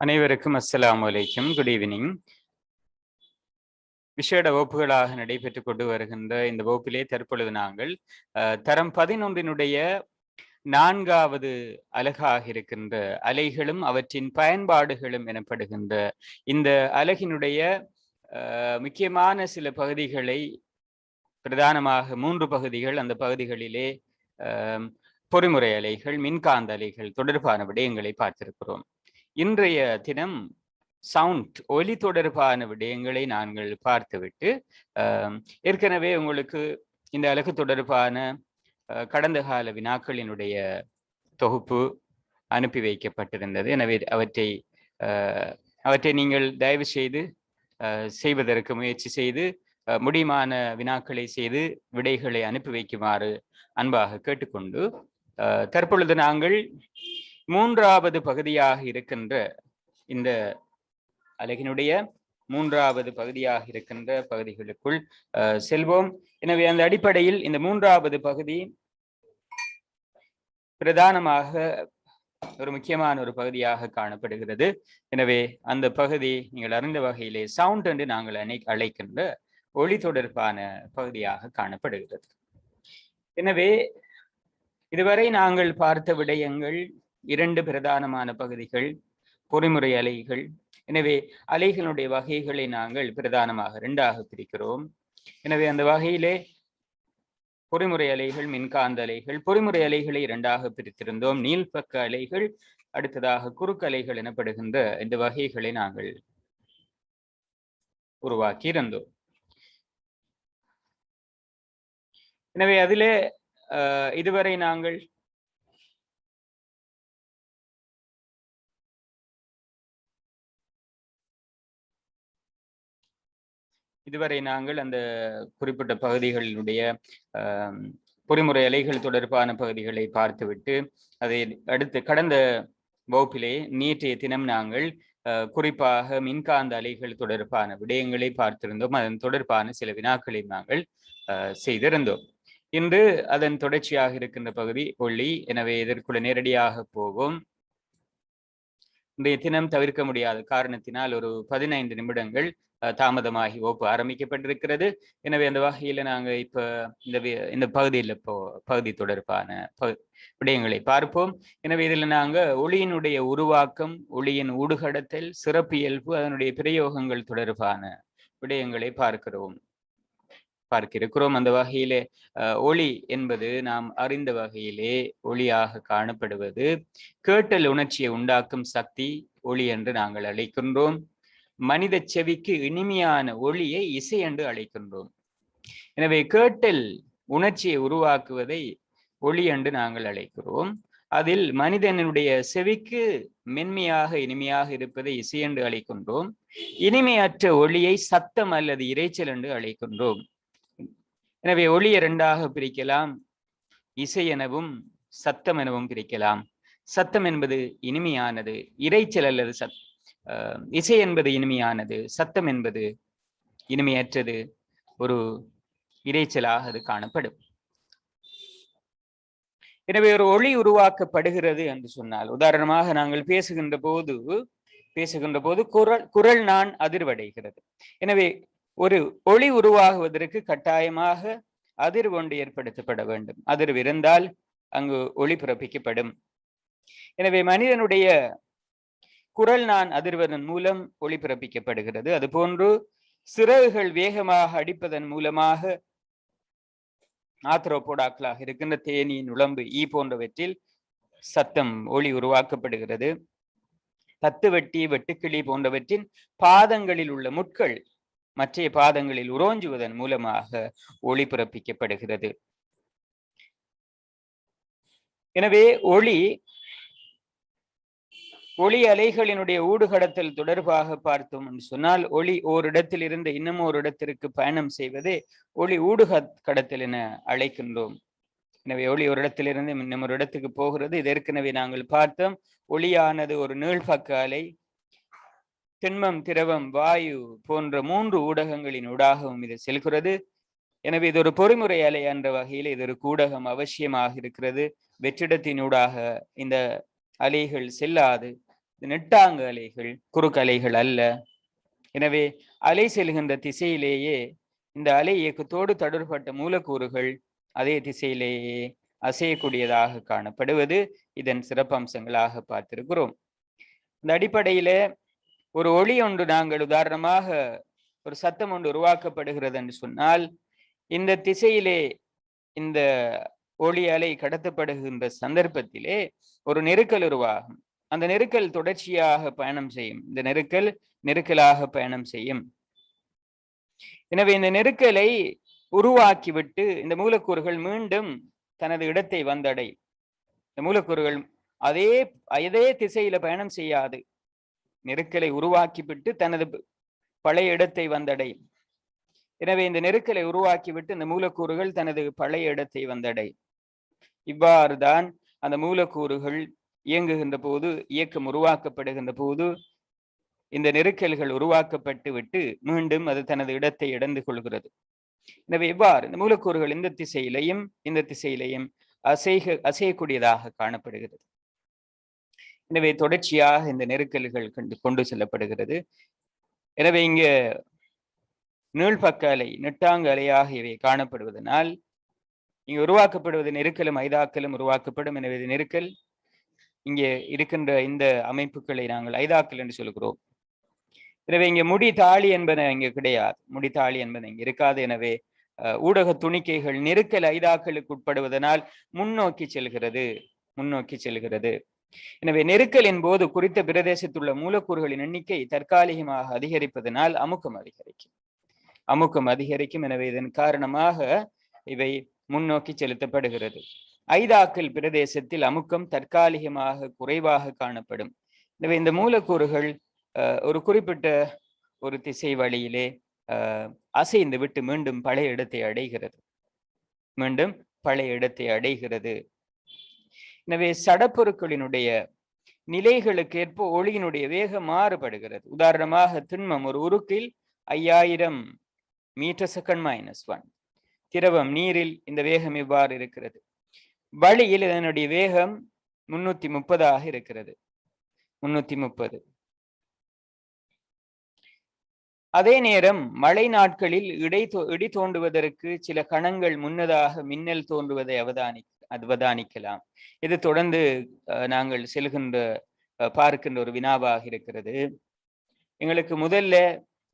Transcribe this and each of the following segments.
அனைவருக்கும் அஸ்ஸலாமு அலைக்கும். Good evening. விசேட வகுப்புகளாக நடைபெற்றுக் கொண்டு வருகின்ற இந்த வகுப்பிலே தற்பொழுது நாங்கள் தரம் 11 4வது அலகாக இருக்கின்ற அலைகளும் அவற்றின் பயன்பாடுகளும் எனப்படுகின்ற இந்த அலகினுடைய முக்கியமான சில பகுதிகளை, பிரதானமாக 3 பகுதிகள், அந்த பகுதிகளிலே பொறிமுறை அலைகள், மின்காந்த அலைகள் தொடர்பான விடயங்களை பார்த்திருக்கிறோம். இன்றைய தினம் சவுண்ட், ஒலி தொடர்பான விடயங்களை நாங்கள் பார்த்துவிட்டு ஏற்கனவே உங்களுக்கு இந்த அலகு தொடர்பான கடந்த கால வினாக்களினுடைய தொகுப்பு அனுப்பி வைக்கப்பட்டிருந்தது. எனவே அவற்றை நீங்கள் தயவு செய்து செய்வதற்கு முயற்சி செய்து முடியுமான வினாக்களை செய்து விடைகளை அனுப்பி வைக்குமாறு அன்பாக கேட்டுக்கொண்டு, தற்பொழுது நாங்கள் 3வது பகுதியாக இருக்கின்ற இந்த அலகினுடைய 3வது பகுதியாக இருக்கின்ற பகுதிகளுக்குள் செல்வோம். எனவே அந்த அடிப்படையில் இந்த 3வது பகுதி பிரதானமாக ஒரு முக்கியமான ஒரு பகுதியாக காணப்படுகிறது. எனவே அந்த பகுதி நீங்கள் அறிந்த வகையிலே சவுண்ட் என்று நாங்கள் அழைக்கின்ற ஒளி தொடர்பான பகுதியாக காணப்படுகிறது. எனவே இதுவரை நாங்கள் பார்த்த விடயங்கள் 2 பிரதானமான பகுதிகள், பொறிமுறை அலைகள். எனவே அலைகளுடைய வகைகளை நாங்கள் பிரதானமாக 2ஆக பிரிக்கிறோம். எனவே அந்த வகையிலே பொறிமுறை அலைகள், மின்காந்த அலைகள். பொறிமுறை அலைகளை 2ஆக பிரித்திருந்தோம். நீள்பக்க அலைகள், அடுத்ததாக குறுக்கலைகள் எனப்படுகின்ற இந்த வகைகளை நாங்கள் உருவாக்கி இருந்தோம். எனவே அதிலே இதுவரை நாங்கள் அந்த குறிப்பிட்ட பகுதிகளினுடைய பொறிமுறை அலைகள் தொடர்பான பகுதிகளை பார்த்துவிட்டு, அதை அடுத்து கடந்த வகுப்பிலே நேற்றைய தினம் நாங்கள் குறிப்பாக மின்காந்த அலைகள் தொடர்பான விடயங்களை பார்த்திருந்தோம். அதன் தொடர்பான சில வினாக்களை நாங்கள் செய்திருந்தோம். இன்று அதன் தொடர்ச்சியாக இருக்கின்ற பகுதி ஒளி. எனவே இதற்குள்ள நேரடியாக போவோம். இன்றைய தினம் தவிர்க்க முடியாத காரணத்தினால் ஒரு 15 நிமிடங்கள் தாமதமாகி வகுப்பு ஆரம்பிக்கப்பட்டிருக்கிறது. எனவே அந்த வகையில நாங்க இப்ப இந்த பகுதி தொடர்பான விடயங்களை பார்ப்போம். எனவே இதுல நாங்க ஒளியினுடைய உருவாக்கம், ஒளியின் ஊடுகடத்தல், சிறப்பியல்பு, அதனுடைய பிரயோகங்கள் தொடர்பான விடயங்களை பார்க்கிறோம். அந்த வகையிலே ஒளி என்பது நாம் அறிந்த வகையிலே ஒளியாக காணப்படுவது கேட்டல் உணர்ச்சியை உண்டாக்கும் சக்தி ஒளி என்று நாங்கள் அழைக்கின்றோம். மனித செவிக்கு இனிமையான ஒளியை இசை என்று அழைக்கின்றோம். எனவே கேட்டல் உணர்ச்சியை உருவாக்குவதை ஒளி என்று நாங்கள் அழைக்கிறோம். அதில் மனிதனுடைய செவிக்கு மென்மையாக இனிமையாக இருப்பதை இசை என்று அழைக்கின்றோம். இனிமையற்ற ஒளியை சத்தம் அல்லது இரைச்சல் என்று அழைக்கின்றோம். எனவே ஒளியை 2ஆக பிரிக்கலாம். இசை எனவும் சத்தம் எனவும் பிரிக்கலாம். சத்தம் என்பது இனிமையானது, இரைச்சல் அல்லது இசை என்பது இனிமையானது, சத்தம் என்பது இனிமையற்றது, ஒரு இரைச்சலாக அது காணப்படும். எனவே ஒரு ஒளி உருவாக்கப்படுகிறது என்று சொன்னால், உதாரணமாக நாங்கள் பேசுகின்ற போது குரல் நான் அதிர்வடைகிறது. எனவே ஒரு ஒளி உருவாகுவதற்கு கட்டாயமாக அதிர்வு ஒன்று ஏற்படுத்தப்பட வேண்டும். அதிர்வு இருந்தால் அங்கு ஒளி பிறப்பிக்கப்படும். எனவே மனிதனுடைய குரல் நான் அதிர்வதன் மூலம் ஒளி பிறப்பிக்கப்படுகிறது. அதுபோன்று சிறகுகள் வேகமாக அடிப்பதன் மூலமாக ஆத்ரோபோடாக்களாக இருக்கின்ற தேனி, நுளம்பு, ஈ போன்றவற்றில் சத்தம், ஒளி உருவாக்கப்படுகிறது. தத்துவட்டி, வெட்டுக்கிளி போன்றவற்றின் பாதங்களில் உள்ள முட்கள் மற்ற பாதங்களில் உரோஞ்சுவதன் மூலமாக ஒளி பிறப்பிக்கப்படுகிறது. எனவே ஒளி அலைகளினுடைய ஊடுகடத்தல் தொடர்பாக பார்த்தோம் என்று சொன்னால், ஒளி ஓரிடத்தில் இருந்து இன்னும் ஒரு இடத்திற்கு பயணம் செய்வதே ஒளி ஊடுகடத்தல் என அழைக்கின்றோம். எனவே ஒளி ஒரு இடத்திலிருந்து இன்னும் ஒரு இடத்துக்கு போகிறது. இது ஏற்கனவே நாங்கள் பார்த்தோம். ஒளியானது ஒரு நீள்பக்க அலை. திண்மம், திரவம், வாயு போன்ற 3 ஊடகங்களின் ஊடாகவும் இது செல்கிறது. எனவே இது ஒரு பொறிமுறை அலை என்ற வகையில் இது ஒரு ஊடகம் அவசியமாக இருக்கிறது. வெற்றிடத்தினூடாக இந்த அலைகள் செல்லாது. நெட்டாங்கு அலைகள் குறுக்கு அலைகள் அல்ல. எனவே அலை செல்கின்ற திசையிலேயே இந்த அலை இயக்கத்தோடு தொடர்பட்ட மூலக்கூறுகள் அதே திசையிலேயே அசையக்கூடியதாக காணப்படுவது இதன் சிறப்பம்சங்களாக பார்த்திருக்கிறோம். இந்த அடிப்படையில ஒரு ஒளி ஒன்று நாங்கள் உதாரணமாக ஒரு சத்தம் ஒன்று உருவாக்கப்படுகிறது என்று சொன்னால் இந்த திசையிலே இந்த ஒளி அலை கடத்தப்படுகின்ற சந்தர்ப்பத்திலே ஒரு நெருக்கல் உருவாகும். அந்த நெருக்கல் தொடர்ச்சியாக பயணம் செய்யும். இந்த நெருக்கலாக பயணம் செய்யும். எனவே இந்த நெருக்கலை உருவாக்கிவிட்டு இந்த மூலக்கூறுகள் மீண்டும் தனது இடத்தை வந்தடையும். இந்த மூலக்கூறுகள் அதே திசையில பயணம் செய்யாது. நெருக்கலை உருவாக்கிவிட்டு தனது பழைய இடத்தை வந்தடையும். எனவே இந்த நெருக்கலை உருவாக்கிவிட்டு இந்த மூலக்கூறுகள் தனது பழைய இடத்தை வந்தடையும். இவ்வாறுதான் அந்த மூலக்கூறுகள் இயங்குகின்ற போது, இயக்கம் உருவாக்கப்படுகின்ற போது இந்த நெருக்கல்கள் உருவாக்கப்பட்டு விட்டு மீண்டும் அது தனது இடத்தை இழந்து கொள்கிறது. எனவே இவ்வாறு இந்த மூலக்கூறுகள் இந்த திசையிலையும் அசையக்கூடியதாக காணப்படுகிறது. எனவே தொடர்ச்சியாக இந்த நெருக்கல்கள் கொண்டு செல்லப்படுகிறது. எனவே இங்க நீள்பக்க அலை, நெட்டாங்கு அலை ஆகியவை காணப்படுவதனால் இங்கு உருவாக்கப்படுவது நெருக்கலும் ஐதாக்கலும் உருவாக்கப்படும். எனவே நெருக்கல் இங்கே இருக்கின்ற இந்த அமைப்புகளை நாங்கள் ஐதாக்கல் என்று சொல்கிறோம். எனவே இங்கே முடி தாளி என்பது இங்கே கிடையாது. முடி தாளி என்பது இங்கே இருக்காது. எனவே ஊடக துணிக்கைகள் நெருக்கல் ஐதாக்களுக்கு உட்படுவதனால் முன்னோக்கி செல்கிறது. எனவே நெருக்கலின் போது குறித்த பிரதேசத்துள்ள மூலக்கூறுகளின் எண்ணிக்கை தற்காலிகமாக அதிகரிப்பதனால் அமுக்கம் அதிகரிக்கும். எனவே இதன் காரணமாக இவை முன்னோக்கி செலுத்தப்படுகிறது. ஐதாக்கல் பிரதேசத்தில் அமுக்கம் தற்காலிகமாக குறைவாக காணப்படும். எனவே இந்த மூலக்கூறுகள் ஒரு குறிப்பிட்ட ஒரு திசை வழியிலே அசைந்து விட்டு மீண்டும் பழைய இடத்தை அடைகிறது. எனவே சடப்பொருட்களினுடைய நிலைகளுக்கு ஏற்ப ஒளியினுடைய வேகம் மாறுபடுகிறது. உதாரணமாக திண்மம் ஒரு உருக்கில் 5000 m/s-1. திரவம் நீரில் இந்த வேகம் இவ்வாறு இருக்கிறது. வளியில் இதனுடைய வேகம் 330 இருக்கிறது. 330. அதே நேரம் மழை நாட்களில் இடி தோன்றுவதற்கு சில கணங்கள் முன்னதாக மின்னல் தோன்றுவதை அவதானிக்கலாம். இது தொடர்ந்து நாங்கள் பார்க்கின்ற ஒரு வினாவாக இருக்கிறது. எங்களுக்கு முதல்ல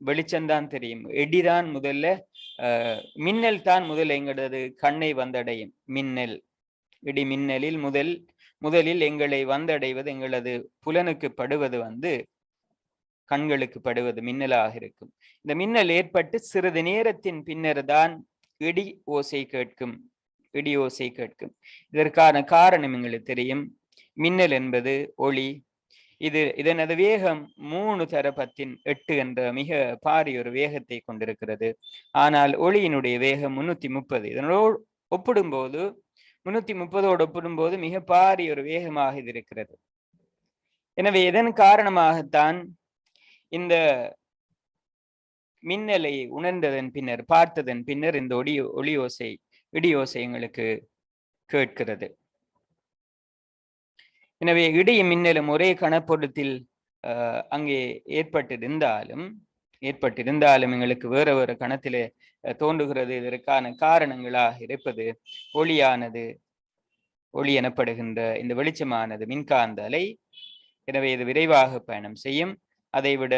வெளிச்சம்தான் தெரியும். இடிதான் முதல்ல, மின்னல் தான் முதல்ல எங்களது கண்ணை வந்தடையும். இடி மின்னலில் முதலில் எங்களை வந்தடைவது, எங்களது புலனுக்கு படுவது கண்களுக்கு படுவது மின்னலாக இருக்கும். இந்த மின்னல் ஏற்பட்டு சிறிது நேரத்தின் பின்னர் தான் இடி ஓசை கேட்கும். இதற்கான காரணம் எங்களுக்கு தெரியும். மின்னல் என்பது ஒளி. இதனது வேகம் 3/10⁸ என்ற மிக பாரிய ஒரு வேகத்தை கொண்டிருக்கிறது. ஆனால் ஒளியினுடைய வேகம் 330. இதனோடு ஒப்பிடும்போது 330ஓடு ஒப்பிடும்போது மிக பாரிய ஒரு வேகமாக இது இருக்கிறது. எனவே இதன் காரணமாகத்தான் இந்த மின்னலை உணர்ந்ததன் பின்னர், பார்த்ததன் பின்னர் இந்த இடி ஓசை எங்களுக்கு கேட்கிறது. எனவே இடியும் மின்னலும் ஒரே கணப்பொருத்தில் அங்கே ஏற்பட்டிருந்தாலும் எங்களுக்கு வேறு கணத்திலே தோன்றுகிறது. இதற்கான காரணங்களாக இருப்பது ஒளி எனப்படுகின்ற இந்த வெளிச்சமானது மின்காந்த அலை. எனவே இது விரைவாக பயணம் செய்யும். அதை விட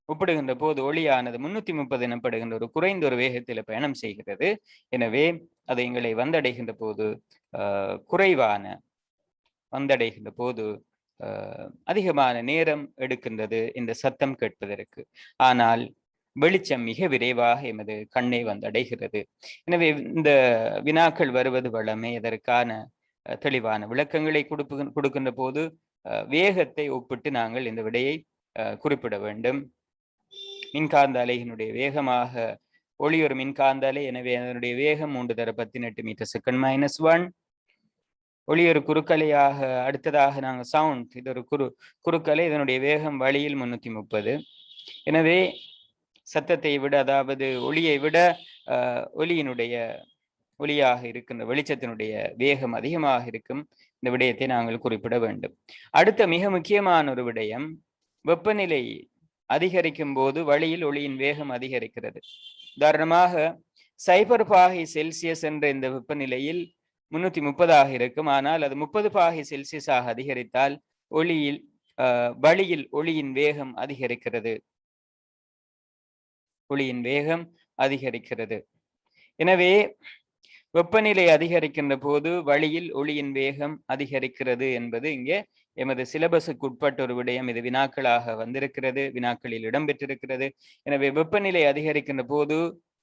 ஒப்பிடுகின்ற போது ஒளியானது 330 எனப்படுகின்ற ஒரு குறைந்த ஒரு வேகத்தில் பயணம் செய்கிறது. எனவே அதை எங்களை வந்தடைகின்ற போது அதிகமான நேரம் எடுக்கின்றது இந்த சத்தம் கேட்பதற்கு. ஆனால் வெளிச்சம் மிக விரைவாக எமது கண்ணை வந்தடைகிறது. எனவே இந்த வினாக்கள் வருவது வளமே. இதற்கான தெளிவான விளக்கங்களை கொடுக்கின்ற போது வேகத்தை ஒப்பிட்டு நாங்கள் இந்த விடையை குறிப்பிட வேண்டும். மின்காந்த அலையினுடைய வேகமாக ஒளி ஒரு மின்காந்த அலை. எனவே அதனுடைய வேகம் 3/18 m/s-1. ஒளி ஒரு குறுக்கலையாக. அடுத்ததாக நாங்கள் சவுண்ட், இது ஒரு குறுக்கலை. இதனுடைய வேகம் வழியில் 330. எனவே சத்தத்தை விட, அதாவது ஒளியை விட ஒளியாக இருக்கின்ற வெளிச்சத்தினுடைய வேகம் அதிகமாக இருக்கும். இந்த விடயத்தை நாங்கள் குறிப்பிட வேண்டும். அடுத்த மிக முக்கியமான ஒரு விடயம், வெப்பநிலை அதிகரிக்கும் போது வளியில் ஒளியின் வேகம் அதிகரிக்கிறது. உதாரணமாக 0 பாகை செல்சியஸ் என்ற இந்த வெப்பநிலையில் 330 இருக்கும். ஆனால் அது 30 பாகை செல்சியஸாக அதிகரித்தால் வளியில் ஒளியின் வேகம் அதிகரிக்கிறது. ஒளியின் வேகம் அதிகரிக்கிறது. எனவே வெப்பநிலை அதிகரிக்கின்ற போது வளியில் ஒளியின் வேகம் அதிகரிக்கிறது என்பது இங்கே எமது சிலபஸுக்கு உட்பட்ட ஒரு விடயம். இது வினாக்களாக வந்திருக்கிறது, வினாக்களில் இடம்பெற்றிருக்கிறது. எனவே வெப்பநிலை அதிகரிக்கின்ற போது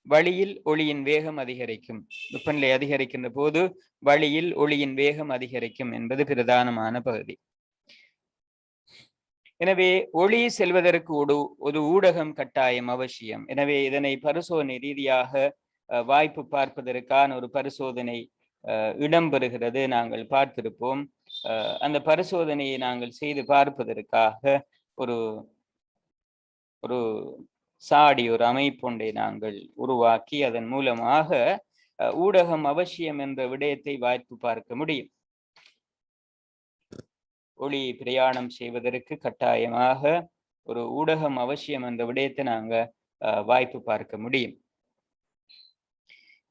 வளியில் ஒளியின் வேகம் அதிகரிக்கும். வெப்பநிலை அதிகரிக்கின்ற போது வளியில் ஒளியின் வேகம் அதிகரிக்கும் என்பது பிரதானமான பகுதி. எனவே ஒளி செல்வதற்கு ஒரு ஊடகம் கட்டாயம் அவசியம். எனவே இதனை பரிசோதனை ரீதியாக வாய்ப்பு பார்ப்பதற்கான ஒரு பரிசோதனை இடம்பெறுகிறது, நாங்கள் பார்த்திருப்போம். அந்த பரிசோதனையை நாங்கள் செய்து பார்ப்பதற்காக ஒரு ஒரு சாடி ஒரு அமைப்பொன்றை நாங்கள் உருவாக்கி அதன் மூலமாக ஊடகம் அவசியம் என்ற விடயத்தை வாய்ப்பு பார்க்க முடியும். ஒளி பிரயாணம் செய்வதற்கு கட்டாயமாக ஒரு ஊடகம் அவசியம் என்ற விடயத்தை நாங்க வாய்ப்பு பார்க்க முடியும்.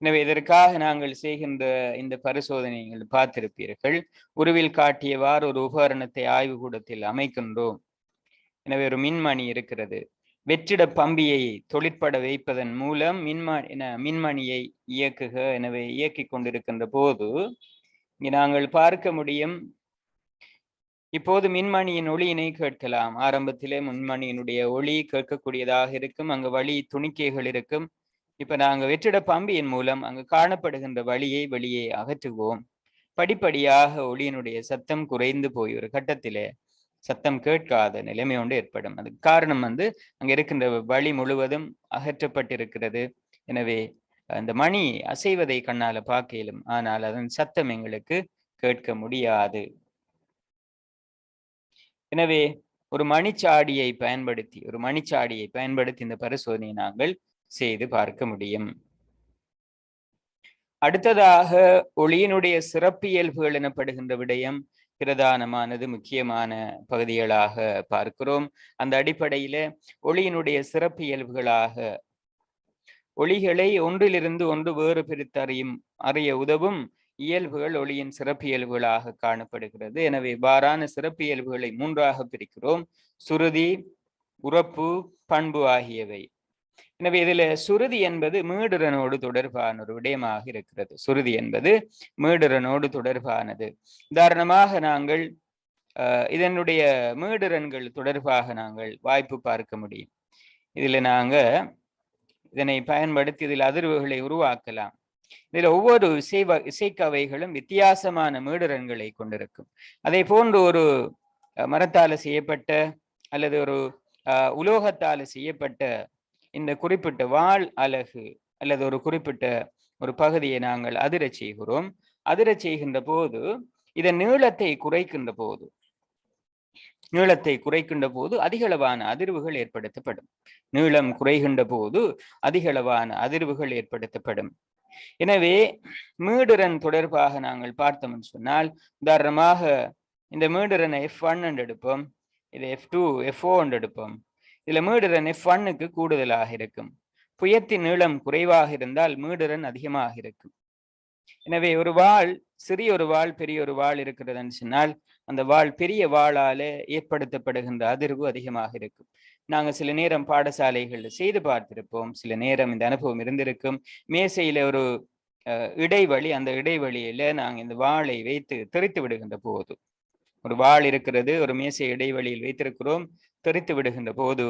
எனவே இதற்காக நாங்கள் செய்கின்ற இந்த பரிசோதனைகள் பார்த்திருப்பீர்கள். உருவில் காட்டியவாறு ஒரு உபகரணத்தை ஆய்வுகூடத்தில் அமைக்கின்றோம். எனவே ஒரு மின்மணி இருக்கிறது. வெற்றிட பம்பியை தொழிற்பட வைப்பதன் மூலம் மின்மணியை இயக்குக. எனவே இயக்கிக் கொண்டிருக்கின்ற போது இங்கே நாங்கள் பார்க்க முடியும், இப்போது மின்மணியின் ஒளியினை கேட்கலாம். ஆரம்பத்திலே மின்மணியினுடைய ஒளி கேட்கக்கூடியதாக இருக்கும். அங்கு வழி துணிக்கைகள் இருக்கும். இப்ப நாங்கள் வெற்றிட பம்பியின் மூலம் அங்கு காணப்படுகின்ற வழியை வெளியே அகற்றுவோம். படிப்படியாக ஒளியினுடைய சத்தம் குறைந்து போய் ஒரு கட்டத்திலே சத்தம் கேட்காத நிலைமை ஒன்று ஏற்படும். அதுக்கு காரணம் அங்க இருக்கின்ற வழி முழுவதும் அகற்றப்பட்டிருக்கிறது. எனவே அந்த மணி அசைவதை கண்ணால பார்க்க இயலும், ஆனால் அதன் சத்தம் எங்களுக்கு கேட்க முடியாது. எனவே ஒரு மணிச்சாடியை பயன்படுத்தி இந்த பரிசோதனையை நாங்கள் செய்து பார்க்க முடியும். அடுத்ததாக ஒளியினுடைய சிறப்பியல்புகள் எனப்படுகின்ற விடயம் பிரதானமானது, முக்கியமான பகுதிகளாக பார்க்கிறோம். அந்த அடிப்படையில ஒளியினுடைய சிறப்பியல்புகளாக ஒளிகளை ஒன்றிலிருந்து ஒன்று வேறு அறிய உதவும் இயல்புகள் ஒளியின் சிறப்பியல்புகளாக காணப்படுகிறது. எனவே இவ்வாறான சிறப்பியல்புகளை 3ஆக பிரிக்கிறோம்: சுருதி, உறப்பு, பண்பு ஆகியவை. எனவே இதுல சுருதி என்பது மீடுரனோடு தொடர்பான ஒரு விடயமாக இருக்கிறது. சுருதி என்பது மீடுரனோடு தொடர்பானது. உதாரணமாக நாங்கள் இதனுடைய மீடுரன்கள் தொடர்பாக நாங்கள் வாய்ப்பு பார்க்க முடியும். இதுல நாங்க இதனை பயன்படுத்தி இதில் அதிர்வுகளை உருவாக்கலாம். இதுல ஒவ்வொரு இசைக்கவைகளும் வித்தியாசமான மீடுரன்களை கொண்டிருக்கும். அதே போன்று ஒரு மரத்தால செய்யப்பட்ட அல்லது ஒரு உலோகத்தால செய்யப்பட்ட இந்த குறிப்பிட்ட வாள் அலகு அல்லது ஒரு குறிப்பிட்ட ஒரு பகுதியை நாங்கள் அதிரச் செய்கிறோம். அதிரச் செய்கின்ற போது இதன் நீளத்தை குறைக்கின்ற போது அதிகளவான அதிர்வுகள் ஏற்படுத்தப்படும். நீளம் குறைகின்ற போது அதிகளவான அதிர்வுகள் ஏற்படுத்தப்படும். எனவே மீடுரன் தொடர்பாக நாங்கள் பார்த்தோம்னு சொன்னால், உதாரணமாக இந்த மீடுரனை F1 என்று எடுப்போம், இது F2, F4 என்று எடுப்போம். இதுல மீடுரன் F1க்கு கூடுதலாக இருக்கும். புயத்தின் நீளம் குறைவாக இருந்தால் மீடுரன் அதிகமாக இருக்கும். எனவே ஒரு வாள், சிறிய ஒரு வாள், பெரிய ஒரு வாள் இருக்கிறதுன்னு சொன்னால் அந்த வாள் பெரிய வாளால ஏற்படுத்தப்படுகின்ற அதிர்வு அதிகமாக இருக்கும். நாங்க சில நேரம் பாடசாலைகள் செய்து பார்த்திருப்போம். சில நேரம் இந்த அனுபவம் இருந்திருக்கும். மேசையில ஒரு இடைவெளி, அந்த இடைவெளியில நாங்க இந்த வாளை வைத்து தெரித்து விடுகின்ற போது, ஒரு வாள் இருக்கிறது, ஒரு மேசை இடைவெளியில் வைத்திருக்கிறோம், தெரித்து விடுகின்ற போது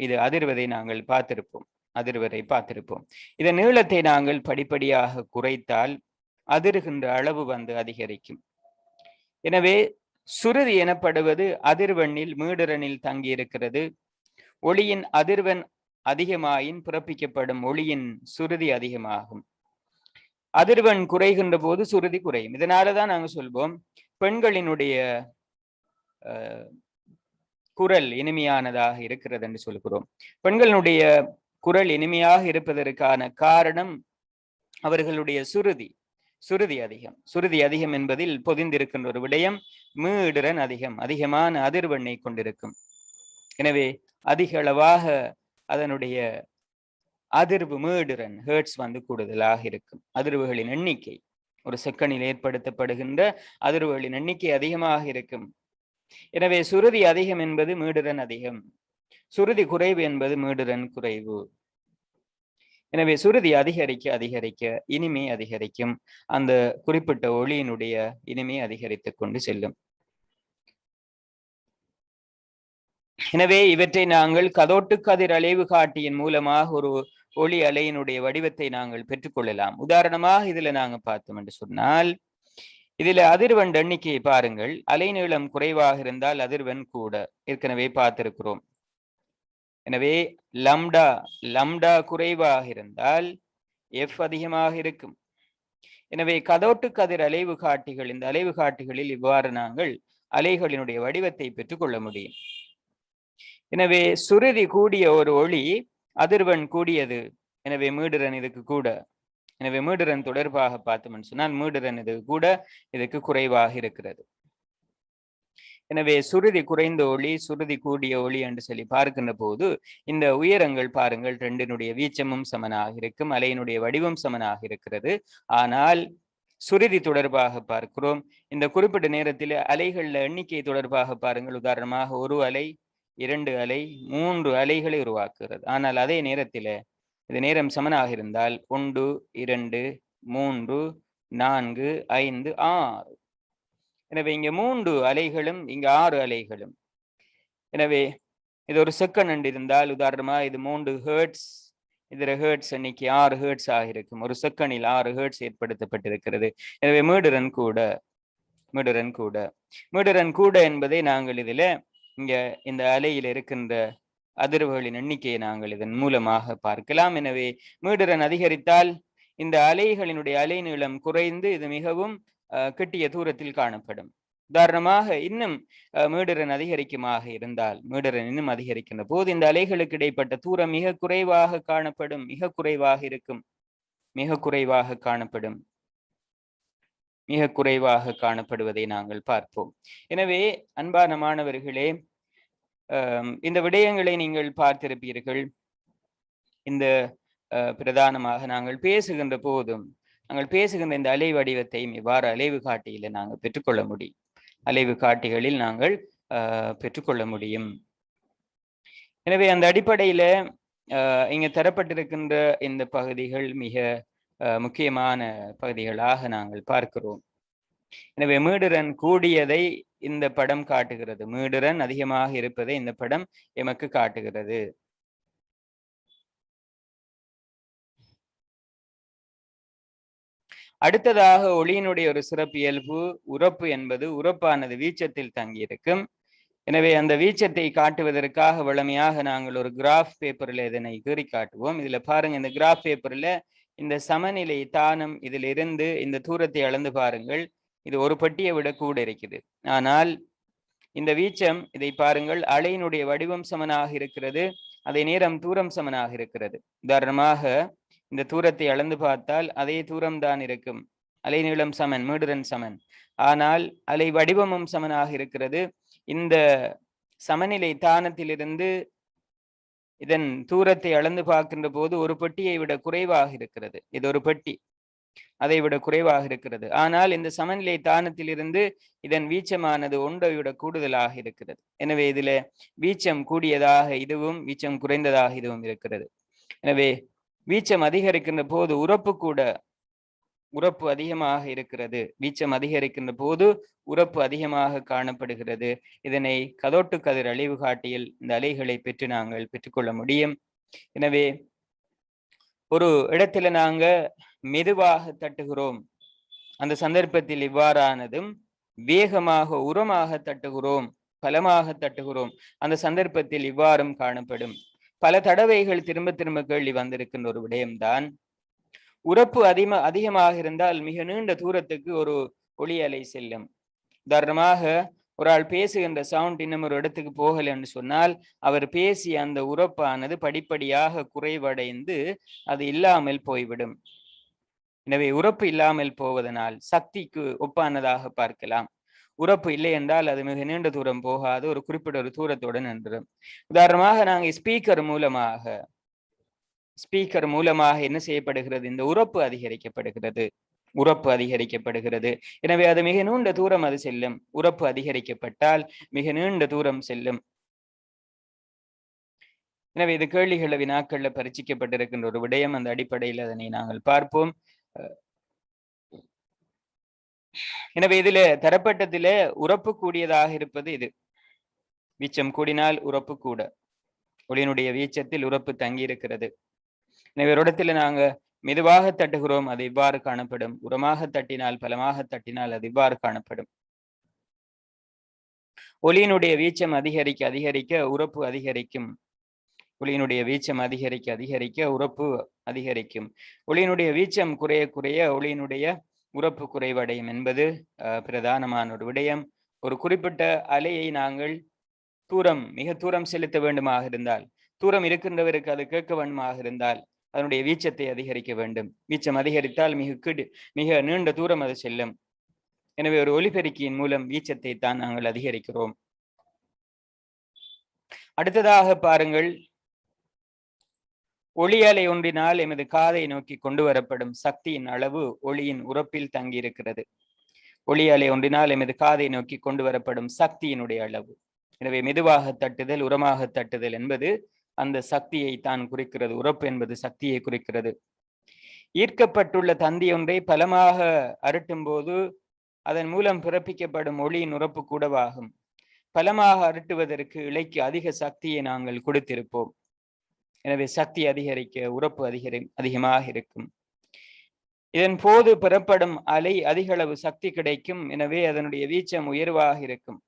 இது அதிர்வதை நாங்கள் பார்த்திருப்போம். இதன் நீளத்தை நாங்கள் படிப்படியாக குறைத்தால் அதிர்கின்ற அளவு அதிகரிக்கும். எனவே சுருதி எனப்படுவது அதிர்வெண்ணில் மீடுரனில் தங்கி இருக்கிறது. ஒளியின் அதிர்வெண் அதிகமாயின் பிறப்பிக்கப்படும் ஒளியின் சுருதி அதிகமாகும். அதிர்வெண் குறைகின்ற போது சுருதி குறையும். இதனாலதான் நாங்க சொல்வோம், பெண்களினுடைய குரல் இனிமையானதாக இருக்கிறது என்று சொல்கிறோம். பெண்களுடைய குரல் இனிமையாக இருப்பதற்கான காரணம் அவர்களுடைய சுருதி. சுருதி அதிகம். சுருதி அதிகம் என்பதில் பொதிந்திருக்கின்ற ஒரு விடயம் மீடுரன் அதிகம், அதிகமான அதிர்வெண்ணை கொண்டிருக்கும். எனவே அதிக அளவாக அதனுடைய அதிர்வு மீடுரன் ஹேர்ட்ஸ் கூடுதலாக இருக்கும். அதிர்வுகளின் எண்ணிக்கை, ஒரு செகண்டில் ஏற்படுத்தப்படுகின்ற அதிர்வுகளின் எண்ணிக்கை அதிகமாக இருக்கும். எனவே சுருதி அதிகம் என்பது மீடுரன் அதிகம், சுருதி குறைவு என்பது மீடுரன் குறைவு. எனவே சுருதி அதிகரிக்க அதிகரிக்க இனிமை அதிகரிக்கும், அந்த குறிப்பிட்ட ஒளியினுடைய இனிமை அதிகரித்துக் கொண்டு செல்லும். எனவே இவற்றை நாங்கள் கதோட்டு கதிர் அலைவு காட்டியின் மூலமாக ஒரு ஒளி அலையினுடைய வடிவத்தை நாங்கள் பெற்றுக்கொள்ளலாம். உதாரணமாக இதுல நாங்க பார்த்தோம் என்று சொன்னால், இதுல அதிர்வெண் எண்ணிக்கையை பாருங்கள். அலைநீளம் குறைவாக இருந்தால் அதிர்வெண் கூட, ஏற்கனவே பார்த்திருக்கிறோம். எனவே லம்டா குறைவாக இருந்தால் எஃப் அதிகமாக இருக்கும். எனவே கதோட்டு கதிர் அலைவு காட்டிகள், இந்த அலைவு காட்டிகளில் இவ்வாறு நாங்கள் அலைகளினுடைய வடிவத்தை பெற்றுக்கொள்ள முடியும். எனவே சுருதி கூடிய ஒரு ஒளி அதிர்வெண் கூடியது, எனவே மீடுரன் இதுக்கு கூட. எனவே மீடுரன் தொடர்பாக பார்த்தோம்னு சொன்னால் மீடுரன் இது கூட, இதுக்கு குறைவாக இருக்கிறது. எனவே சுருதி குறைந்த ஒளி, சுருதி கூடிய ஒளி என்று சொல்லி பார்க்கின்ற போது இந்த உயரங்கள் பாருங்கள், ரெண்டினுடைய வீச்சமும் சமனாக இருக்கும், அலையினுடைய வடிவம் சமனாக இருக்கிறது. ஆனால் சுருதி தொடர்பாக பார்க்கிறோம். இந்த குறிப்பிட்ட நேரத்தில் அலைகள் எண்ணிக்கை தொடர்பாக பாருங்கள். உதாரணமாக ஒரு அலை, 2 அலை, 3 அலைகளை உருவாக்குகிறது. ஆனால் அதே நேரத்தில் இது நேரம் சமனாக இருந்தால் 1, 2, 3, 4, 5, 6. எனவே இங்க 3 அலைகளும், இங்க 6 அலைகளும். எனவே இது ஒரு செகண்ட் இருந்தால், உதாரணமா இது 3 ஹெர்ட்ஸ், இதுல ஹெர்ட்ஸ் எண்ணிக்கை 6 ஹெர்ட்ஸ் ஆகிருக்கும். ஒரு செகண்டில் 6 ஹெர்ட்ஸ் ஏற்படுத்தப்பட்டிருக்கிறது. எனவே மீடுரன் கூட, மீடுரன் கூட, மீடுரன் கூட என்பதை நாங்கள் இதுல இங்க இந்த அலையில் இருக்கின்ற அதிர்வுகளின் எண்ணிக்கையை நாங்கள் இதன் மூலமாக பார்க்கலாம். எனவே மீடுரன் அதிகரித்தால் இந்த அலைகளினுடைய அலைநீளம் குறைந்து இது மிகவும் கிட்டிய தூரத்தில் காணப்படும். உதாரணமாக இன்னும் மீடுரன் அதிகரிக்குமாக இருந்தால், மீடுரன் இன்னும் அதிகரிக்கின்ற போது இந்த அலைகளுக்கு இடைப்பட்ட தூரம் மிக குறைவாக காணப்படும், மிக குறைவாக இருக்கும், மிக குறைவாக காணப்படும், மிக குறைவாக காணப்படுவதை நாங்கள் பார்ப்போம். எனவே அன்பான மாணவர்களே, இந்த விடயங்களை நீங்கள் பார்த்திருப்பீர்கள். இந்த பிரதானமாக நாங்கள் பேசுகின்ற போதும், நாங்கள் பேசுகின்ற இந்த அலை வடிவத்தையும் இவ்வாறு அலைவு காட்டியில நாங்கள் பெற்றுக்கொள்ள முடியும், அலைவு காட்டிகளில் நாங்கள் பெற்றுக்கொள்ள முடியும். எனவே அந்த அடிப்படையில இங்க தரப்பட்டிருக்கின்ற இந்த பகுதிகள் மிக முக்கியமான பகுதிகளாக நாங்கள் பார்க்கிறோம். எனவே மீடுரன் கூடியதை இந்த படம் காட்டுகிறது, மீடுரன் அதிகமாக இருப்பதை இந்த படம் எமக்கு காட்டுகிறது. அடுத்ததாக ஒளியினுடைய ஒரு சிறப்பியல்பு உரப்பு என்பது, உரப்பானது வீச்சத்தில் தங்கியிருக்கும். எனவே அந்த வீச்சத்தை காட்டுவதற்காக வழமையாக நாங்கள் ஒரு கிராஃப் பேப்பர்ல இதனை கீறி காட்டுவோம். இதுல பாருங்க, இந்த கிராஃப் பேப்பர்ல இந்த சமநிலை தானம் இதில் இருந்து இந்த தூரத்தை அளந்து பாருங்கள். இது ஒரு பட்டியை விட கூட இருக்குது. ஆனால் இந்த வீச்சம், இதை பாருங்கள், அலையினுடைய வடிவம் சமனாக இருக்கிறது, அதே நேரம் தூரம் சமனாக இருக்கிறது. உதாரணமாக இந்த தூரத்தை அளந்து பார்த்தால் அதே தூரம் தான் இருக்கும், அலைநீளம் சமன், மீடுரன் சமன். ஆனால் அலை வடிவமும் சமனாக இருக்கிறது. இந்த சமநிலை தானத்திலிருந்து இதன் தூரத்தை அளந்து பார்க்கின்ற போது ஒரு பெட்டியை விட குறைவாக இருக்கிறது. இது ஒரு பெட்டி, அதை விட குறைவாக இருக்கிறது. ஆனால் இந்த சமநிலை தானத்திலிருந்து இதன் வீச்சமானது 1ஐ விட கூடுதலாக இருக்கிறது. எனவே இதுல வீச்சம் கூடியதாக இதுவும், வீச்சம் குறைந்ததாக இதுவும் இருக்கிறது. எனவே வீச்சம் அதிகரிக்கின்ற போது உரப்பு கூட, உரப்பு அதிகமாக இருக்கிறது. வீச்சம் அதிகரிக்கின்ற போது உரப்பு அதிகமாக காணப்படுகிறது. இதனை கதோட்டு கதிர் அலைவு காட்டியில் இந்த அலைகளை பெற்று நாங்கள் பெற்றுக்கொள்ள முடியும். எனவே ஒரு இடத்துல நாங்க மெதுவாக தட்டுகிறோம், அந்த சந்தர்ப்பத்தில் இவ்வாறானதும், வேகமாக உரமாக தட்டுகிறோம், பலமாக தட்டுகிறோம், அந்த சந்தர்ப்பத்தில் இவ்வாறும் காணப்படும். பல தடவைகள் திரும்ப திரும்ப கேள்வி வந்திருக்கின்ற ஒரு விடயம்தான், உரப்பு அதிகமாக இருந்தால் மிக நீண்ட தூரத்துக்கு ஒரு ஒளி அலை செல்லும். உதாரணமாக ஒரு ஆள் பேசுகின்ற சவுண்ட் இன்னும் ஒரு இடத்துக்கு போகலை என்று சொன்னால், அவர் பேசிய அந்த உரப்பானது படிப்படியாக குறைவடைந்து அது இல்லாமல் போய்விடும். எனவே உரப்பு இல்லாமல் போவதனால் சக்திக்கு ஒப்பானதாக பார்க்கலாம். உரப்பு இல்லை என்றால் அது மிக நீண்ட தூரம் போகாது, ஒரு குறிப்பிட்ட ஒரு தூரத்துடன் நின்றும். உதாரணமாக நாங்கள் ஸ்பீக்கர் மூலமாக என்ன செய்யப்படுகிறது? இந்த உரப்பு அதிகரிக்கப்படுகிறது. எனவே அது மிக நீண்ட தூரம் அது செல்லும். உரப்பு அதிகரிக்கப்பட்டால் மிக நீண்ட தூரம் செல்லும். எனவே இது கேள்விகள வினாக்கள்ல பரீட்சிக்கப்பட்டிருக்கின்ற ஒரு விடயம். அந்த அடிப்படையில் அதனை நாங்கள் பார்ப்போம். எனவே இதுல தரப்பட்டதில உரப்பு கூடியதாக இருப்பது இது. வீச்சம் கூடினால் உரப்பு கூட. ஒளியினுடைய வீச்சத்தில் உரப்பு தங்கி இருக்கிறது. எனவே ஒரு இடத்துல நாங்க மெதுவாக தட்டுகிறோம், அது இவ்வாறு காணப்படும். உரமாக தட்டினால், பலமாக தட்டினால் அது இவ்வாறு காணப்படும். ஒளியினுடைய வீச்சம் அதிகரிக்க அதிகரிக்க உரப்பு அதிகரிக்கும். ஒளியினுடைய வீச்சம் அதிகரிக்க அதிகரிக்க உரப்பு அதிகரிக்கும். ஒளியினுடைய வீச்சம் குறைய குறைய ஒளியினுடைய உரப்பு குறைவடையும் என்பது பிரதானமான ஒரு விடயம். ஒரு குறிப்பிட்ட அலையை நாங்கள் மிக தூரம் செலுத்த வேண்டுமாக இருந்தால், தூரம் இருக்கின்றவருக்கு அது கேட்க வேண்டுமாக இருந்தால் அதனுடைய வீச்சத்தை அதிகரிக்க வேண்டும். வீச்சம் அதிகரித்தால் மிக நீண்ட தூரம் அது செல்லும். எனவே ஒரு ஒலிபெருக்கியின் மூலம் வீச்சத்தை தான் நாங்கள் அதிகரிக்கிறோம். அடுத்ததாக பாருங்கள், ஒளி அலை ஒன்றினால் எமது காதை நோக்கி கொண்டு வரப்படும் சக்தியின் அளவு ஒளியின் உரப்பில் தங்கியிருக்கிறது. ஒளி அலை ஒன்றினால் எமது காதை நோக்கி கொண்டு வரப்படும் சக்தியினுடைய அளவு. எனவே மெதுவாக தட்டுதல், உரமாக தட்டுதல் என்பது அந்த சக்தியை தான் குறிக்கிறது. உரப்பு என்பது சக்தியை குறிக்கிறது. ஈர்க்கப்பட்டுள்ள தந்தி ஒன்றை பலமாக அரட்டும் போது அதன் மூலம் பிறப்பிக்கப்படும் ஒளியின் உரப்பு கூடவாகும். பலமாக அரட்டுவதற்கு இலைக்கு அதிக சக்தியை நாங்கள் கொடுத்திருப்போம். எனவே சக்தி அதிகரிக்க உரப்பு அதிகமாக இருக்கும். இதன் போது பெறப்படும் அலை அதிக அளவு சக்தி கிடைக்கும். எனவே அதனுடைய வீச்சம் உயர்வாக இருக்கும்.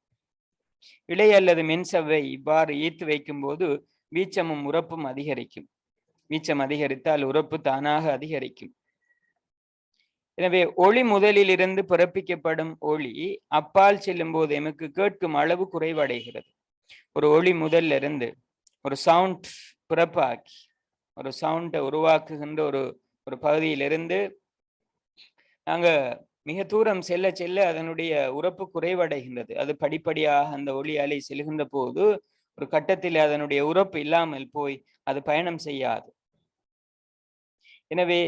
இலை அல்லது மின்சவ்வை இவ்வாறு ஈர்த்து வைக்கும் போது வீச்சமும் உரப்பும் அதிகரிக்கும். வீச்சம் அதிகரித்தால் உரப்பு தானாக அதிகரிக்கும். எனவே ஒளி முதலில் இருந்து பிறப்பிக்கப்படும் ஒளி அப்பால் செல்லும் போது எமக்கு கேட்கும் அளவு குறைவடைகிறது. ஒரு ஒளி முதல்ல இருந்து ஒரு சவுண்ட் பிறப்பாக்கி ஒரு சவுண்டை உருவாக்குகின்ற ஒரு பகுதியிலிருந்து நாங்க மிக தூரம் செல்ல செல்ல அதனுடைய உரப்பு குறைவடைகின்றது. அது படிப்படியாக அந்த ஒளி அலை செல்கின்ற போது ஒரு கட்டத்தில் அதனுடைய உரப்பு இல்லாமல் போய் அது பயணம் செய்யாது. எனவே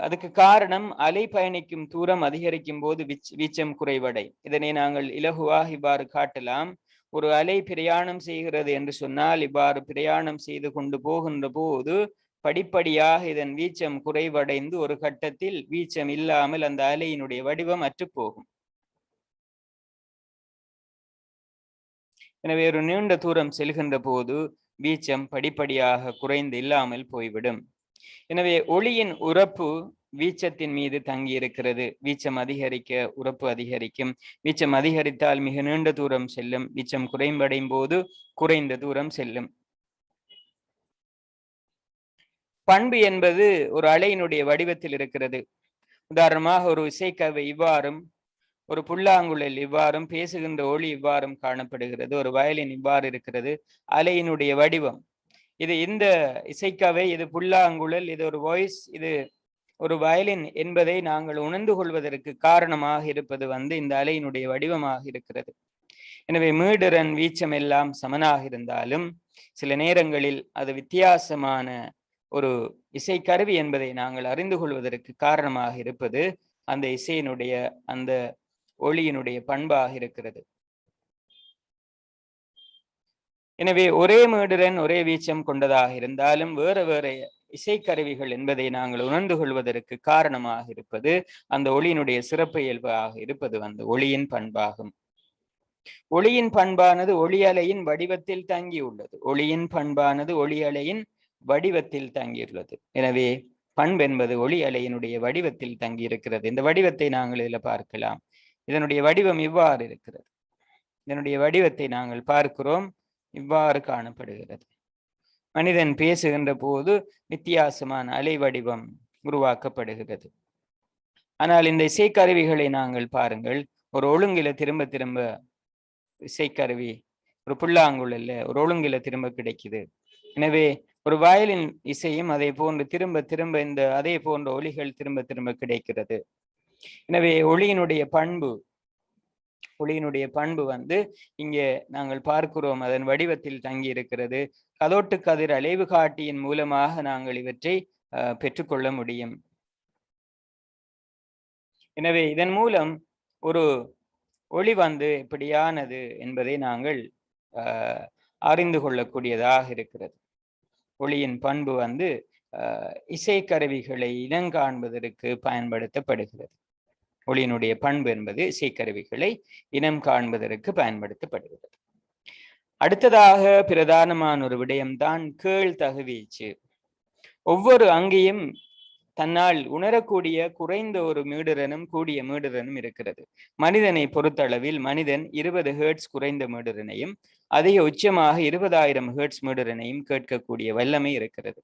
அதுக்கு காரணம் அலை பயணிக்கும் தூரம் அதிகரிக்கும் போது வீச்சம் குறைவடை. இதனை நாங்கள் இலகுவாக இவ்வாறு காட்டலாம். ஒரு அலை பிரயாணம் செய்கிறது என்று சொன்னால் இவ்வாறு பிரயாணம் செய்து கொண்டு போகின்ற போது படிப்படியாக இதன் வீச்சம் குறைவடைந்து ஒரு கட்டத்தில் வீச்சம் இல்லாமல் அந்த அலையினுடைய வடிவம் அற்று போகும். எனவே ஒரு நீண்ட தூரம் செல்கின்ற போது வீச்சம் படிப்படியாக குறைந்து இல்லாமல் போய்விடும். எனவே ஒளியின் உரப்பு வீச்சத்தின் மீது தங்கி இருக்கிறது. வீச்சம் அதிகரிக்க உரப்பு அதிகரிக்கும். வீச்சம் அதிகரித்தால் மிக நீண்ட தூரம் செல்லும். வீச்சம் குறைவடையும் போது குறைந்த தூரம் செல்லும். பண்பு என்பது ஒரு அலையினுடைய வடிவத்தில் இருக்கிறது. உதாரணமாக ஒரு இசைக்கவை இவ்வாறும், ஒரு புல்லாங்குழல் இவ்வாறும், பேசுகின்ற ஒளி இவ்வாறும் காணப்படுகிறது. ஒரு வயலின் இவ்வாறு இருக்கிறது. அலையினுடைய வடிவம் இது. இந்த இசைக்கவை, இது புல்லாங்குழல், இது ஒரு வாய்ஸ், இது ஒரு வயலின் என்பதை நாங்கள் உணர்ந்து கொள்வதற்கு காரணமாக இருப்பது இந்த அலையினுடைய வடிவமாக இருக்கிறது. எனவே மீடுரன் வீச்சம் எல்லாம் சமனாக இருந்தாலும் சில நேரங்களில் அது வித்தியாசமான ஒரு இசைக்கருவி என்பதை நாங்கள் அறிந்து கொள்வதற்கு காரணமாக இருப்பது அந்த இசையினுடைய அந்த ஒளியினுடைய பண்பாக இருக்கிறது. எனவே ஒரே மீடுரன் ஒரே வீச்சம் கொண்டதாக இருந்தாலும் வேறு வேறு இசைக்கருவிகள் என்பதை நாங்கள் உணர்ந்து கொள்வதற்கு காரணமாக இருப்பது அந்த ஒளியினுடைய சிறப்பு இயல்பாக இருப்பது ஒளியின் பண்பாகும். ஒளியின் பண்பானது ஒளி அலையின் வடிவத்தில் தங்கியுள்ளது. ஒளியின் பண்பானது ஒளி அலையின் வடிவத்தில் தங்கியுள்ளது. எனவே பண்பு என்பது ஒளி அலையினுடைய வடிவத்தில் தங்கி இருக்கிறது. இந்த வடிவத்தை நாங்கள் இதில் பார்க்கலாம். இதனுடைய வடிவம் இவ்வாறு இருக்கிறது. இதனுடைய வடிவத்தை நாங்கள் பார்க்கிறோம். இவ்வாறு காணப்படுகிறது. மனிதன் பேசுகின்ற போது வித்தியாசமான அலை வடிவம் உருவாக்கப்படுகிறது. ஆனால் இந்த இசைக்கருவிகளை நாங்கள் பாருங்கள். ஒரு ஒழுங்கில திரும்ப திரும்ப இசைக்கருவி, ஒரு புல்லாங்குழல்ல ஒரு ஒழுங்கில திரும்ப கிடைக்குது. எனவே ஒரு வயலின் இசையும் அதே போன்று திரும்ப திரும்ப இந்த அதே போன்ற ஒலிகள் திரும்ப திரும்ப கிடைக்கிறது. எனவே ஒளியினுடைய பண்பு வந்து இங்கே நாங்கள் பார்க்கிறோம், அதன் வடிவத்தில் தங்கி இருக்கிறது. கதோட்டு கதிர் அலைவு காட்டியின் மூலமாக நாங்கள் இவற்றை பெற்றுக்கொள்ள முடியும். எனவே இதன் மூலம் ஒரு ஒளி வந்து எப்படியானது என்பதை நாங்கள் அறிந்து கொள்ளக்கூடியதாக இருக்கிறது. ஒளியின் பண்பு வந்து இசைக்கருவிகளை இனங்காண்பதற்கு பயன்படுத்தப்படுகிறது. ஒளியினுடைய பண்பு என்பது இசைக்கருவிகளை இனம் காண்பதற்கு பயன்படுத்தப்படுகிறது. அடுத்ததாக பிரதானமான ஒரு விடயம்தான் கேழ்தகுவீச்சு. ஒவ்வொரு அங்கேயும் தன்னால் உணரக்கூடிய குறைந்த ஒரு மீடுரனும் கூடிய மீடுரனும் இருக்கிறது. மனிதனை பொறுத்தளவில் மனிதன் 20 ஹெர்ட்ஸ் குறைந்த மீடுரனையும் அதிக உச்சமாக 20,000 ஹெர்ட்ஸ் மீடுரனையும் கேட்கக்கூடிய வல்லமை இருக்கிறது.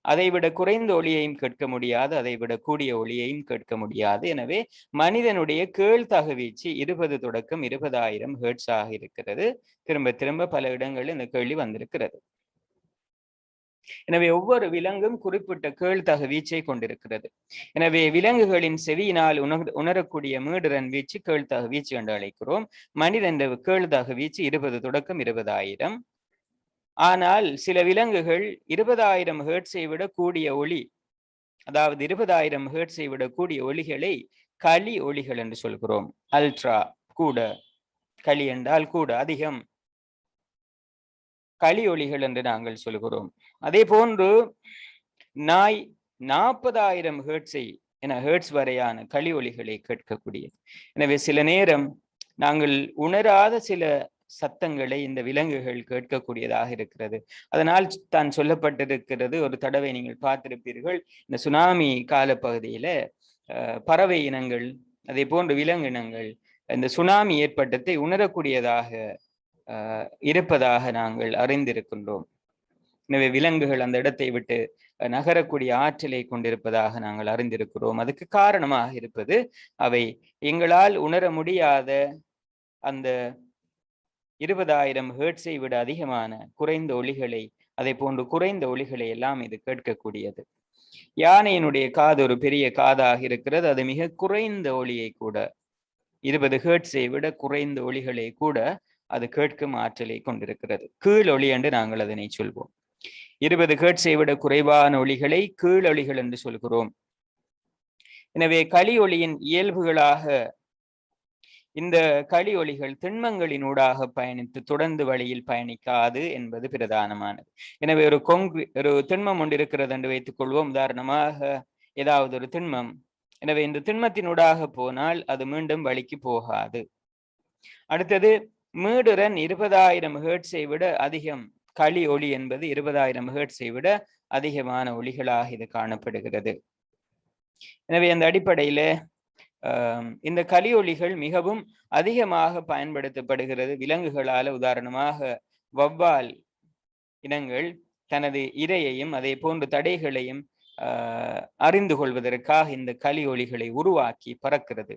அதைவிட குறைந்த ஒளியையும் கேட்க முடியாது, அதைவிட கூடிய ஒளியையும் கேட்க முடியாது. எனவே மனிதனுடைய கேழ்தகுவீச்சு 20 தொடக்கம் 20,000 ஹெர்ட்ஸ் ஆக இருக்கிறது. திரும்ப திரும்ப பல இடங்களில் இந்த கேள்வி வந்திருக்கிறது. எனவே ஒவ்வொரு விலங்கும் குறிப்பிட்ட கேழ்தகுவீச்சை கொண்டிருக்கிறது. எனவே விலங்குகளின் செவியினால் உணரக்கூடிய மீடுரன் வீச்சு கேழ்தகுவீச்சு என்று அழைக்கிறோம். மனிதன் கேழ்தகுவீச்சு 20 தொடக்கம் 20,000. ஆனால் சில விலங்குகள் 20,000 ஹெர்ட்ஸை விட கூடிய ஒளி, அதாவது 20,000 ஹெர்ட்ஸை விட கூடிய ஒளிகளை களி ஒளிகள் என்று சொல்கிறோம். அல்ட்ரா கூட, களி என்றால் கூட, அதிகம், களி ஒளிகள் என்று நாங்கள் சொல்கிறோம். அதே போன்று நாய் 40,000 ஹெர்ட்ஸை ஹெர்ட்ஸ் வரையான களி ஒளிகளை கேட்கக்கூடியது. எனவே சில நேரம் நாங்கள் உணராத சில சத்தங்களை இந்த விலங்குகள் கேட்கக்கூடியதாக இருக்கிறது. அதனால் தான் சொல்லப்பட்டிருக்கிறது, ஒரு தடவை நீங்கள் பார்த்திருப்பீர்கள், இந்த சுனாமி காலப்பகுதியில பறவை இனங்கள் அதே போன்று விலங்கு இனங்கள் இந்த சுனாமி ஏற்பட்டதை உணரக்கூடியதாக இருப்பதாக நாங்கள் அறிந்திருக்கின்றோம். எனவே விலங்குகள் அந்த இடத்தை விட்டு நகரக்கூடிய ஆற்றலை கொண்டிருப்பதாக நாங்கள் அறிந்திருக்கிறோம். அதுக்கு காரணமாக இருப்பது அவை எங்களால் உணர முடியாத அந்த 20,000 ஹெர்ட்ஸை விட அதிகமான குறைந்த ஒளிகளை, அதே போன்று குறைந்த ஒளிகளை எல்லாம் இது கேட்கக்கூடியது. யானையினுடைய காது ஒரு பெரிய காதாக இருக்கிறது. அது மிக குறைந்த ஒளியை கூட, 20 ஹெர்ட்ஸை விட குறைந்த ஒளிகளை கூட அது கேட்கும் ஆற்றலை கொண்டிருக்கிறது. கீழ் ஒளி என்று நாங்கள் அதனை சொல்வோம். 20 ஹெர்ட்ஸை விட குறைவான ஒளிகளை கீழ் ஒளிகள் என்று சொல்கிறோம். எனவே களி ஒளியின் இயல்புகளாக இந்த களி ஒளிகள் திண்மங்களின் ஊடாக பயணித்து தொடர்ந்து வழியில் பயணிக்காது என்பது பிரதானமானது. எனவே ஒரு திண்மம் ஒன்று இருக்கிறது என்று வைத்துக் கொள்வோம். உதாரணமாக ஏதாவது ஒரு திண்மம். எனவே இந்த திண்மத்தினூடாக போனால் அது மீண்டும் வழிக்கு போகாது. அடுத்தது மீடுரன் 20,000 ஹெர்ட்ஸை விட அதிகம். களி ஒளி என்பது 20,000 ஹெர்ட்ஸை விட அதிகமான ஒளிகளாக இது காணப்படுகிறது. எனவே அந்த அடிப்படையில இந்த களி ஒளிகள் மிகவும் அதிகமாக பயன்படுத்தப்படுகிறது விலங்குகளால். உதாரணமாக வவ்வால் இனங்கள் தனது இரையையும் அதே போன்று தடைகளையும் அறிந்து கொள்வதற்காக இந்த களி ஒளிகளை உருவாக்கி பறக்கிறது.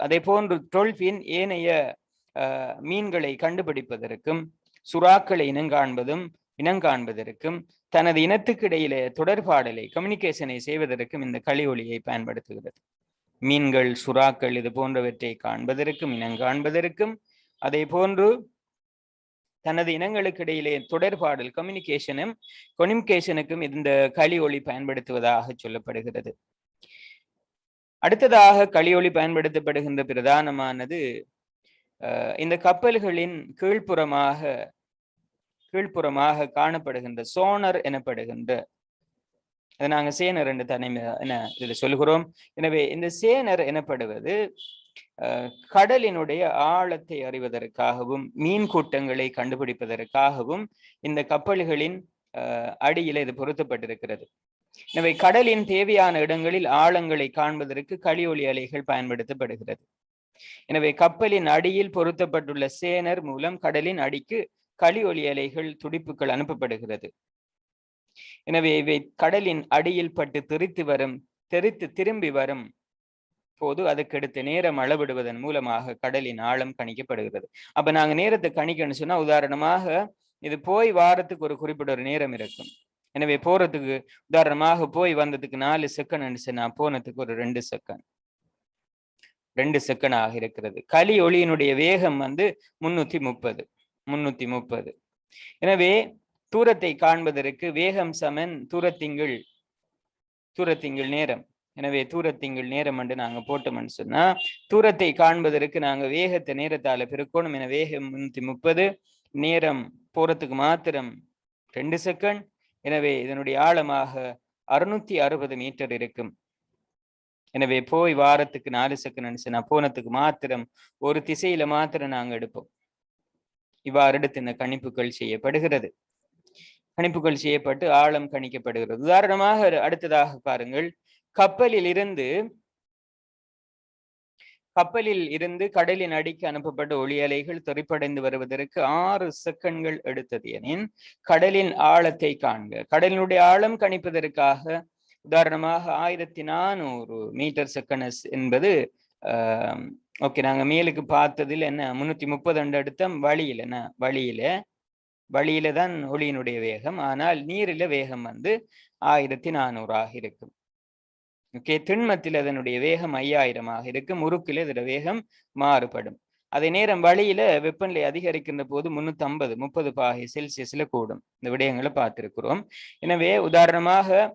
அதே போன்று டொல்பின் ஏனைய மீன்களை கண்டுபிடிப்பதற்கும் சுறாக்களை இனங்காண்பதற்கும் தனது இனத்துக்கு இடையிலே தொடர்பாடலை, கம்யூனிகேஷனை செய்வதற்கும் இந்த களி ஒளியை பயன்படுத்துகிறது. மீன்கள், சுறாக்கள் இது போன்றவற்றை காண்பதற்கும் இனங்காண்பதற்கும், அதே போன்று தனது இனங்களுக்கு இடையிலே தொடர்பாடல், கம்யூனிகேஷனுக்கும் இந்த களி ஒளி பயன்படுத்துவதாக சொல்லப்படுகிறது. அடுத்ததாக களி ஒளி பயன்படுத்தப்படுகின்ற பிரதானமானது இந்த கப்பல்களின் கீழ்ப்புறமாக காணப்படுகின்ற சோனர் எனப்படுகின்ற, அதை நாங்கள் சேனர் என்று இதில் சொல்கிறோம். எனவே இந்த சேனர் எனப்படுவது கடலினுடைய ஆழத்தை அறிவதற்காகவும் மீன் கூட்டங்களை கண்டுபிடிப்பதற்காகவும் இந்த கப்பல்களின் அடியில் இது பொருத்தப்பட்டிருக்கிறது. எனவே கடலின் தேவையான இடங்களில் ஆழங்களை காண்பதற்கு களி ஒளி அலைகள் பயன்படுத்தப்படுகிறது. எனவே கப்பலின் அடியில் பொருத்தப்பட்டுள்ள சேனர் மூலம் கடலின் அடிக்கு களி ஒளி அலைகள், துடிப்புகள் அனுப்பப்படுகிறது. எனவே இவை கடலின் அடியில் பட்டு தெரித்து திரும்பி வரும் போது அதுக்கடுத்து நேரம் அளவிடுவதன் மூலமாக கடலின் ஆழம் கணிக்கப்படுகிறது. அப்ப நாங்க நேரத்தை கணிக்கணும்னு சொன்னா, உதாரணமாக இது போய் வாரத்துக்கு ஒரு குறிப்பிட்ட ஒரு நேரம் இருக்கும். எனவே போறதுக்கு உதாரணமாக போய் வந்ததுக்கு 4 செகண்ட் சொன்னா போனதுக்கு ஒரு 2 செகண்ட் 2 செகண்ட் ஆக இருக்கிறது. களி ஒளியினுடைய வேகம் வந்து 330. எனவே தூரத்தை காண்பதற்கு வேகம் சமன் தூரத்திங்கள் நேரம். எனவே தூரத்திங்கள் நேரம் என்று நாங்க போட்டோம்னு சொன்னா தூரத்தை காண்பதற்கு நாங்க வேகத்தை நேரத்தால பெருக்கணும். என வேகம் 330, நேரம் போறதுக்கு மாத்திரம் 2 செகண்ட். எனவே இதனுடைய ஆழமாக 660 மீட்டர் இருக்கும். எனவே போய் வாரத்துக்கு 4 செகண்ட் சொன்னா போனதுக்கு மாத்திரம் ஒரு திசையில மாத்திரம் நாங்க எடுப்போம். இவ்வாறு எடுத்து இந்த கணிப்புகள் செய்யப்படுகிறது. கணிப்புகள் செய்யப்பட்டு ஆழம் கணிக்கப்படுகிறது. உதாரணமாக அடுத்ததாக பாருங்கள், கப்பலில் இருந்து கடலின் அடிக்கு அனுப்பப்பட்ட ஒளி அலைகள் தெறிப்படைந்து வருவதற்கு 6 செகண்ட்கள் எடுத்தது எனின் கடலின் ஆழத்தை காண்க. கடலினுடைய ஆழம் கணிப்பதற்காக உதாரணமாக 1400 மீட்டர் செகண்ட் என்பது ஓகே, நாங்க மேலுக்கு பார்த்ததில் என்ன 330 அடுத்தம் வழியில தான் ஒளியினுடைய வேகம். ஆனால் நீரில வேகம் வந்து 1400 இருக்கும். ஓகே, திண்மத்தில் அதனுடைய வேகம் 5000 இருக்கும். முறுக்கில் இதோட வேகம் மாறுபடும். அதே நேரம் வழியில வெப்பநிலை அதிகரிக்கின்ற போது 350 30 பாகை செல்சியஸ்ல கூடும். இந்த விடயங்களை பார்த்திருக்கிறோம். எனவே உதாரணமாக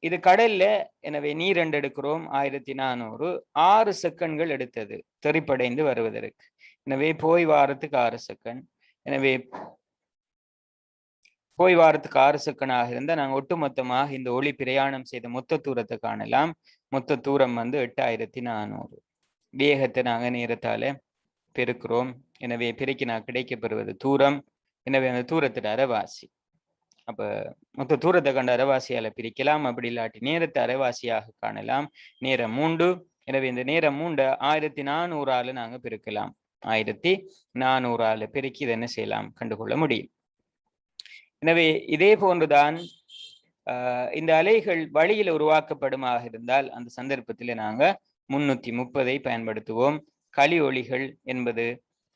இது கடல்ல, எனவே நீர் ரெண்டு எடுக்கிறோம் 1400, 6 செகண்ட்கள் எடுத்தது தெறிப்படைந்து வருவதற்கு. எனவே போய் வாரத்துக்கு 6 செகண்ட். எனவே போய் வாரத்துக்கு 6 செகண்ட் ஆக இருந்தால் நாங்கள் ஒட்டுமொத்தமாக இந்த ஒளி பிரயாணம் செய்த மொத்த தூரத்தை காணலாம். மொத்த தூரம் வந்து 8400. வேகத்தை நாங்கள் நேரத்தால பெருக்கிறோம். எனவே பெருக்கி நான் கிடைக்கப்பெறுவது தூரம். எனவே அந்த தூரத்தின் அரைவாசி. அப்ப மொத்த தூரத்தை கண்ட அரைவாசியால பிரிக்கலாம். அப்படி இல்லாட்டி நேரத்தை அரைவாசியாக காணலாம். நேரம் 3. எனவே இந்த நேரம் 3 1400 நாங்க பெருக்கலாம். 1400 பெருக்கி இதை என்ன செய்யலாம், கண்டுகொள்ள முடியும். எனவே இதே போன்றுதான் இந்த அலைகள் வழியில் உருவாக்கப்படுமாக இருந்தால் அந்த சந்தர்ப்பத்தில் நாங்க 330 பயன்படுத்துவோம். களி ஒளிகள் என்பது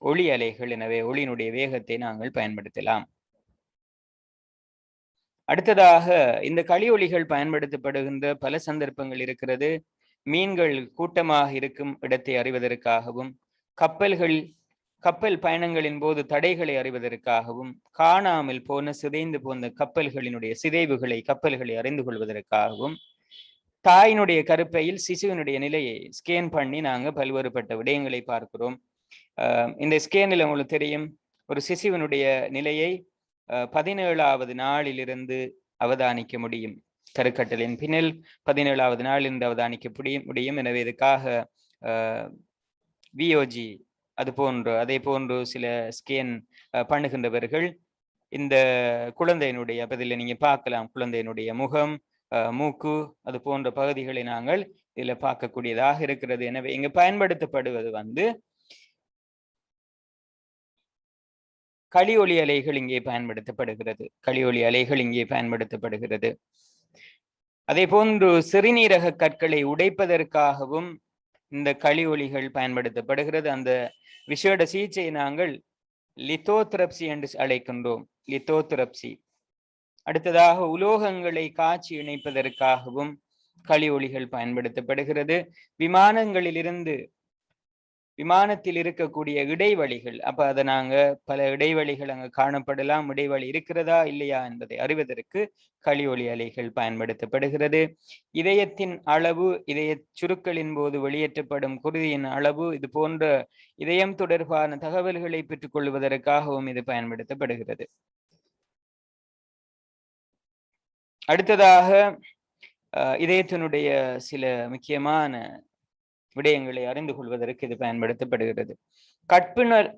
ஒளி அலைகள். எனவே ஒளியினுடைய வேகத்தை நாங்கள் பயன்படுத்தலாம். அடுத்ததாக இந்த களி ஒளிகள் பயன்படுத்தப்படுகின்ற பல சந்தர்ப்பங்கள் இருக்கிறது. மீன்கள் கூட்டமாக இருக்கும் இடத்தை அறிவதற்காகவும், கப்பல் பயணங்களின் போது தடைகளை அறிவதற்காகவும், காணாமல் போன சிதைந்து போன கப்பல்களினுடைய கப்பல்களை அறிந்து கொள்வதற்காகவும், தாயினுடைய கருப்பையில் சிசுவினுடைய நிலையை ஸ்கேன் பண்ணி நாங்க பல்வேறுபட்ட விடயங்களை பார்க்கிறோம். இந்த ஸ்கேனில் உங்களுக்கு தெரியும், ஒரு சிசுவினுடைய நிலையை 17வது நாளிலிருந்து அவதானிக்க முடியும். கருக்கட்டலின் பின்னல் 17வது நாளிலிருந்து அவதானிக்க முடியும். எனவே இதுக்காக விஓஜி அதே போன்று சில ஸ்கேன் பண்ணுகின்றவர்கள் இந்த குழந்தையினுடைய பதில நீங்க பார்க்கலாம். குழந்தையினுடைய முகம், மூக்கு, அது போன்ற பகுதிகளை நாங்கள் இதுல பார்க்கக்கூடியதாக இருக்கிறது. எனவே இங்க பயன்படுத்தப்படுவது வந்து களி ஒளி அலைகள் இங்கே பயன்படுத்தப்படுகிறது. அதே போன்று சிறுநீரக கற்களை உடைப்பதற்காகவும் இந்த களி ஒளிகள் பயன்படுத்தப்படுகிறது. அந்த விசேட சிகிச்சையை நாங்கள் லித்தோதெரப்சி என்று அழைக்கின்றோம். லித்தோதெரப்சி. அடுத்ததாக உலோகங்களை காய்ச்சி இணைப்பதற்காகவும் களி ஒளிகள் பயன்படுத்தப்படுகிறது. விமானத்தில் இருக்கக்கூடிய இடைவெளிகள், அப்ப அதை நாங்க பல இடைவெளிகள் அங்க காணப்படலாம். இடைவெளி இருக்கிறதா இல்லையா என்பதை அறிவதற்கு களி ஒளி அலைகள் பயன்படுத்தப்படுகிறது. இதயத்தின் அளவு, இதய சுருக்களின் போது வெளியேற்றப்படும் குருதியின் அளவு, இது போன்ற இதயம் தொடர்பான தகவல்களை பெற்றுக் கொள்வதற்காகவும் இது பயன்படுத்தப்படுகிறது. அடுத்ததாக இதயத்தினுடைய சில முக்கியமான விடயங்களை அறிந்து கொள்வதற்கு இது பயன்படுத்தப்படுகிறது.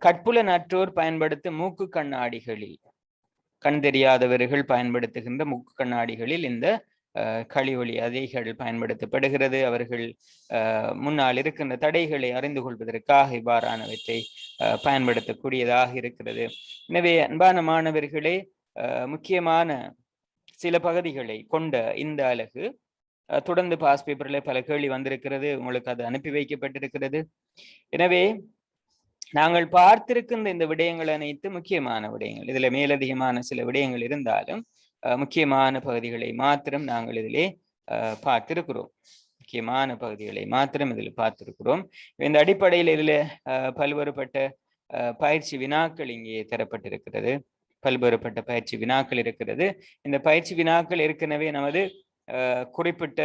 கற்புலனற்றோர் பயன்படுத்தும் மூக்கு கண்ணாடிகளில், கண் தெரியாதவர்கள் பயன்படுத்துகின்ற மூக்கு கண்ணாடிகளில் இந்த களி ஒளி அலைகள் பயன்படுத்தப்படுகிறது. அவர்கள் முன்னால் இருக்கின்ற தடைகளை அறிந்து கொள்வதற்காக இவ்வாறானவற்றை பயன்படுத்தக்கூடியதாக இருக்கிறது. எனவே அன்பான மாணவர்களே, முக்கியமான சில பகுதிகளை கொண்ட இந்த அலகு தொடர்ந்து பாஸ் பேப்பர்ல பல கேள்வி வந்திருக்கிறது. உங்களுக்கு அது அனுப்பி வைக்கப்பட்டிருக்கிறது. எனவே நாங்கள் பார்த்திருக்கின்ற இந்த விடயங்கள் அனைத்து முக்கியமான விடயங்கள். இதுல மேலதிகமான சில விடயங்கள் இருந்தாலும் முக்கியமான பகுதிகளை மாத்திரம் நாங்கள் இதிலே பார்த்திருக்கிறோம். முக்கியமான பகுதிகளை மாத்திரம் இதில் பார்த்திருக்கிறோம். இந்த அடிப்படையில் இதில் பல்வேறுபட்ட பயிற்சி வினாக்கள் இங்கே தரப்பட்டிருக்கிறது. பல்வேறுபட்ட பயிற்சி வினாக்கள் இருக்கிறது. இந்த பயிற்சி வினாக்கள் ஏற்கனவே நமது குறிப்பிட்ட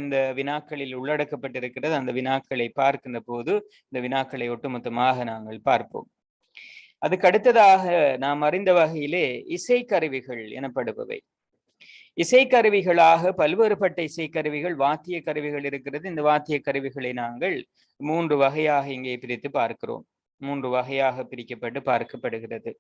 இந்த வினாக்களில் உள்ளடக்கப்பட்டிருக்கிறது. அந்த வினாக்களை பார்க்கின்ற போது இந்த வினாக்களை ஒட்டுமொத்தமாக நாங்கள் பார்ப்போம். அதுக்கு அடுத்ததாக நாம் அறிந்த வகையிலே இசைக்கருவிகள் எனப்படுபவை. இசைக்கருவிகளாக பல்வேறுபட்ட இசைக்கருவிகள், வாத்திய கருவிகள் இருக்கிறது. இந்த வாத்திய கருவிகளை நாங்கள் 3 வகையாக இங்கே பிரித்து பார்க்கிறோம். 3 வகையாக பிரிக்கப்பட்டு பார்க்கப்படுகிறது.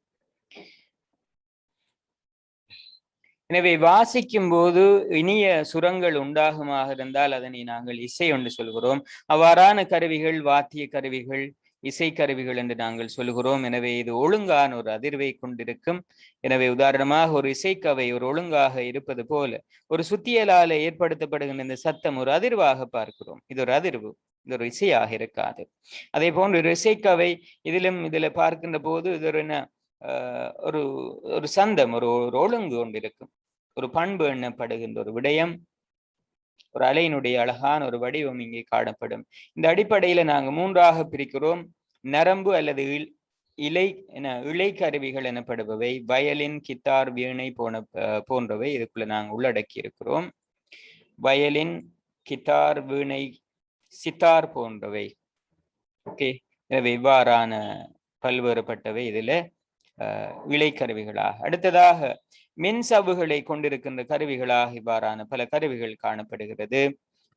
எனவே வாசிக்கும் போது இனிய சுரங்கள் உண்டாகுமாக இருந்தால் அதனை நாங்கள் இசை என்று சொல்கிறோம். அவ்வாறான கருவிகள் வாத்திய கருவிகள், இசைக்கருவிகள் என்று நாங்கள் சொல்கிறோம். எனவே இது ஒழுங்கான ஒரு அதிர்வை கொண்டிருக்கும். எனவே உதாரணமாக ஒரு இசைக்கவை ஒரு ஒழுங்காக இருப்பது போல ஒரு சுத்தியலால ஏற்படுத்தப்படுகின்ற இந்த சத்தம் ஒரு அதிர்வாக பார்க்கிறோம். இது ஒரு அதிர்வு, இது ஒரு இசையாக இருக்காது. அதே போன்று ஒரு இசைக்கவை இதுல பார்க்கின்ற போது இது ஒரு ஒரு சந்தம், ஒரு ஒழுங்கு கொண்டிருக்கும். ஒரு பண்பு எண்ணப்படுகின்ற ஒரு விடயம், ஒரு அலையினுடைய அழகான ஒரு வடிவம் இங்கே காணப்படும். இந்த அடிப்படையில நாங்கள் 3ஆக பிரிக்கிறோம். நரம்பு அல்லது இழை கருவிகள் எனப்படுபவை வயலின், கித்தார், வீணை போன்றவை இதுக்குள்ள நாங்கள் உள்ளடக்கி இருக்கிறோம். வயலின், கித்தார், வீணை, சித்தார் போன்றவை. ஓகே, எனவே இவ்வாறான பல்வேறுபட்டவை இதுல இழைக்கருவிகளாக. அடுத்ததாக மின் சவ்வுகளை கொண்டிருக்கின்ற கருவிகளாக இவ்வாறான பல கருவிகள் காணப்படுகிறது.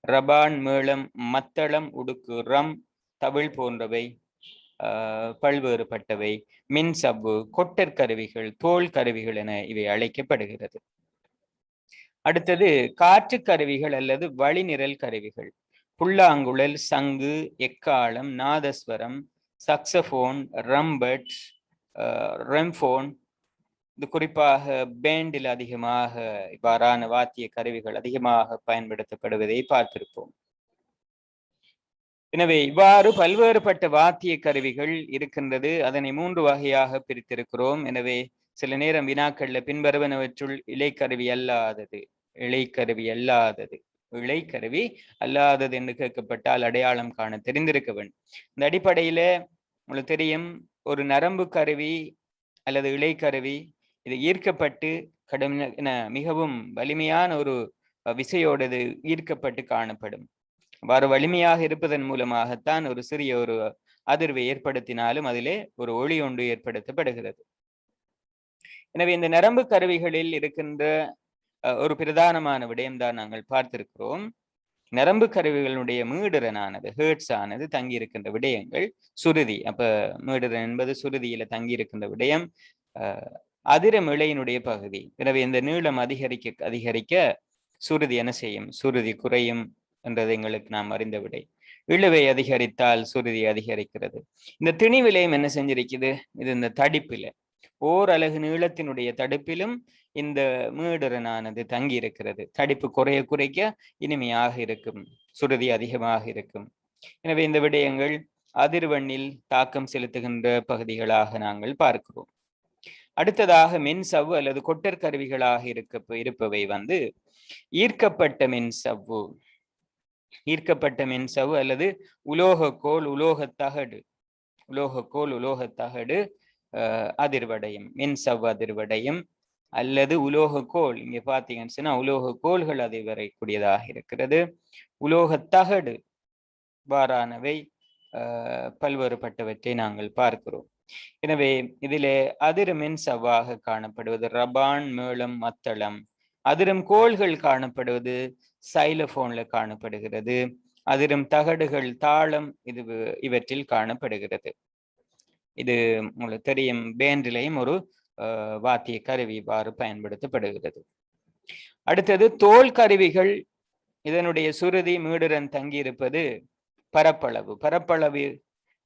ரபான், மேளம், மத்தளம், உடுக்கு, ரம், தவிழ் போன்றவை பல்வேறுபட்டவை. மின் சவ்வு, கொட்டர் கருவிகள், தோல் கருவிகள் என இவை அழைக்கப்படுகிறது. அடுத்தது காற்று கருவிகள் அல்லது வழிநிரல் கருவிகள். புல்லாங்குழல், சங்கு, எக்காளம், நாதஸ்வரம், சக்சபோன், ரம்பட், ரெம்போன், இது குறிப்பாக பேண்டில் அதிகமாக இவ்வாறான வாத்திய கருவிகள் அதிகமாக பயன்படுத்தப்படுவதை பார்த்திருப்போம். எனவே இவ்வாறு பல்வேறுபட்ட வாத்திய கருவிகள் இருக்கின்றது. அதனை 3 வகையாக பிரித்திருக்கிறோம். எனவே சில நேரம் வினாக்கள்ல பின்வருவனவற்றுள் இழைக்கருவி அல்லாதது என்று கேட்கப்பட்டால் அடையாளம் காண தெரிந்திருக்க வேண்டும். இந்த அடிப்படையில உங்களுக்கு தெரியும், ஒரு நரம்பு கருவி அல்லது இழைக்கருவி இது ஈர்க்கப்பட்டு மிகவும் வலிமையான ஒரு விசையோடு ஈர்க்கப்பட்டு காணப்படும். அவ்வாறு வலிமையாக இருப்பதன் மூலமாகத்தான் ஒரு சிறிய ஒரு அதிர்வை ஏற்படுத்தினாலும் அதிலே ஒரு ஒளி ஒன்று ஏற்படுத்தப்படுகிறது. எனவே இந்த நரம்பு கருவிகளில் இருக்கின்ற ஒரு பிரதானமான விடயம்தான் நாங்கள் பார்த்திருக்கிறோம். நரம்பு கருவிகளுடைய மீடுரனானது, ஹேர்ட்ஸ் ஆனது தங்கி இருக்கின்ற விடயங்கள் சுருதி. அப்ப மீடுரன் என்பது சுருதியில தங்கி இருக்கின்ற விடயம் அதிரம் இழையினுடைய பகுதி. எனவே இந்த நீளம் அதிகரிக்க சுருதி என்ன செய்யும்? சுருதி குறையும் என்றது எங்களுக்கு நாம் அறிந்த விடை. இழுவை அதிகரித்தால் சுருதி அதிகரிக்கிறது. இந்த திணிவிலையும் என்ன செஞ்சிருக்குது? இது இந்த தடிப்பில, ஓர் அலகு நீளத்தினுடைய தடுப்பிலும் இந்த மீடுரனானது தங்கி இருக்கிறது. தடிப்பு குறைக்க இனிமையாக இருக்கும், சுருதி அதிகமாக இருக்கும். எனவே இந்த விடயங்கள் அதிர்வெண்ணில் தாக்கம் செலுத்துகின்ற பகுதிகளாக நாங்கள் பார்க்கிறோம். அடுத்ததாக மின் சவ்வு அல்லது கொட்டர் கருவிகளாக இருப்பவை ஈர்க்கப்பட்ட மின் சவ்வு அல்லது உலோகக்கோல், உலோகத்தகடு அதிர்வடையும், மின் சவ்வு அதிர்வடையும். அல்லது உலோகக்கோல், இங்க பாத்தீங்கன்னு சொன்னா உலோகக்கோள்கள் அதிர்வடையக்கூடியதாக இருக்கிறது. உலோகத்தகடு வாரானவை பல்வேறுபட்டவற்றை நாங்கள் பார்க்கிறோம். எனவே இதிலே அதிரும் மின் சவ்வாக காணப்படுவது ரபான், மேளம், மத்தளம். அதிரும் கோள்கள் காணப்படுவது சைலோபோன்ல காணப்படுகிறது. அதிரும் தகடுகள், தாளம் இவற்றில் காணப்படுகிறது. இது உங்களுக்கு தெரியும், பேண்டிலையும் ஒரு வாத்திய கருவி இவ்வாறு பயன்படுத்தப்படுகிறது. அடுத்தது தோல் கருவிகள். இதனுடைய சுருதி மீடுரன் தங்கியிருப்பது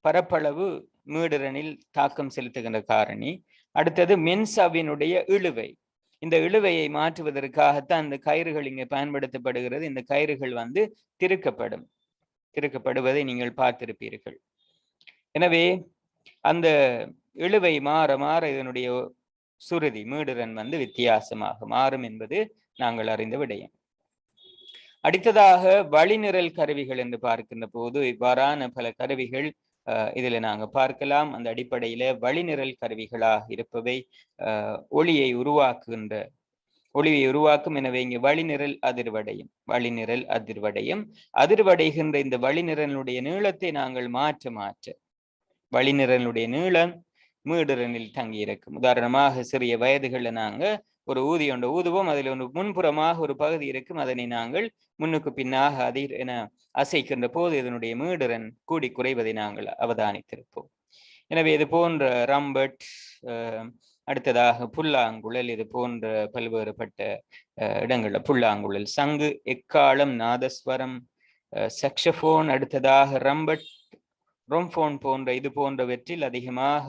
பரப்பளவு மீடுரனில் தாக்கம் செலுத்துகின்ற காரணி. அடுத்தது மின்சவ்வினுடைய இழுவை. இந்த இழுவையை மாற்றுவதற்காகத்தான் இந்த கயிறுகள் இங்கே பயன்படுத்தப்படுகிறது. இந்த கயிறுகள் திருக்கப்படுவதை நீங்கள் பார்த்திருப்பீர்கள். எனவே அந்த இழுவை மாற மாற இதனுடைய சுருதி மீடுரன் வந்து வித்தியாசமாக மாறும் என்பது நாங்கள் அறிந்த விடயம். அடுத்ததாக வழிநிரல் கருவிகள் என்று பார்க்கின்ற போது இவ்வாறான பல கருவிகள் இதில் நாங்கள் பார்க்கலாம். அந்த அடிப்படையில வழிநிரல் கருவிகளாக இருப்பவை ஒளியை உருவாக்கும். எனவே இங்கு வழிநிரல் அதிர்வடையும். அதிர்வடைகின்ற இந்த வழிநிரலுடைய நீளத்தை நாங்கள் மாற்ற வழிநிரலுடைய நீளம் மீடுரனில் தங்கி இருக்கும். உதாரணமாக சிறிய வயதுகள்ல நாங்க ஒரு ஊதி ஒன்று ஊதுவோம், அதில் ஒன்று முன்புறமாக ஒரு பகுதி இருக்கும், அதனை நாங்கள் முன்னுக்கு பின்னாக என அசைக்கின்ற போது இதனுடைய மீடுரன் கூடி குறைவதை நாங்கள் அவதானித்திருப்போம். எனவே இது போன்ற ரம்பட், அடுத்ததாக புல்லாங்குழல், இது போன்ற பல்வேறுபட்ட இடங்கள்ல புல்லாங்குழல், சங்கு, எக்காலம், நாதஸ்வரம், சக்ஷபோன், அடுத்ததாக ரம்பட், ரொம்போன் போன்ற இது போன்றவற்றில் அதிகமாக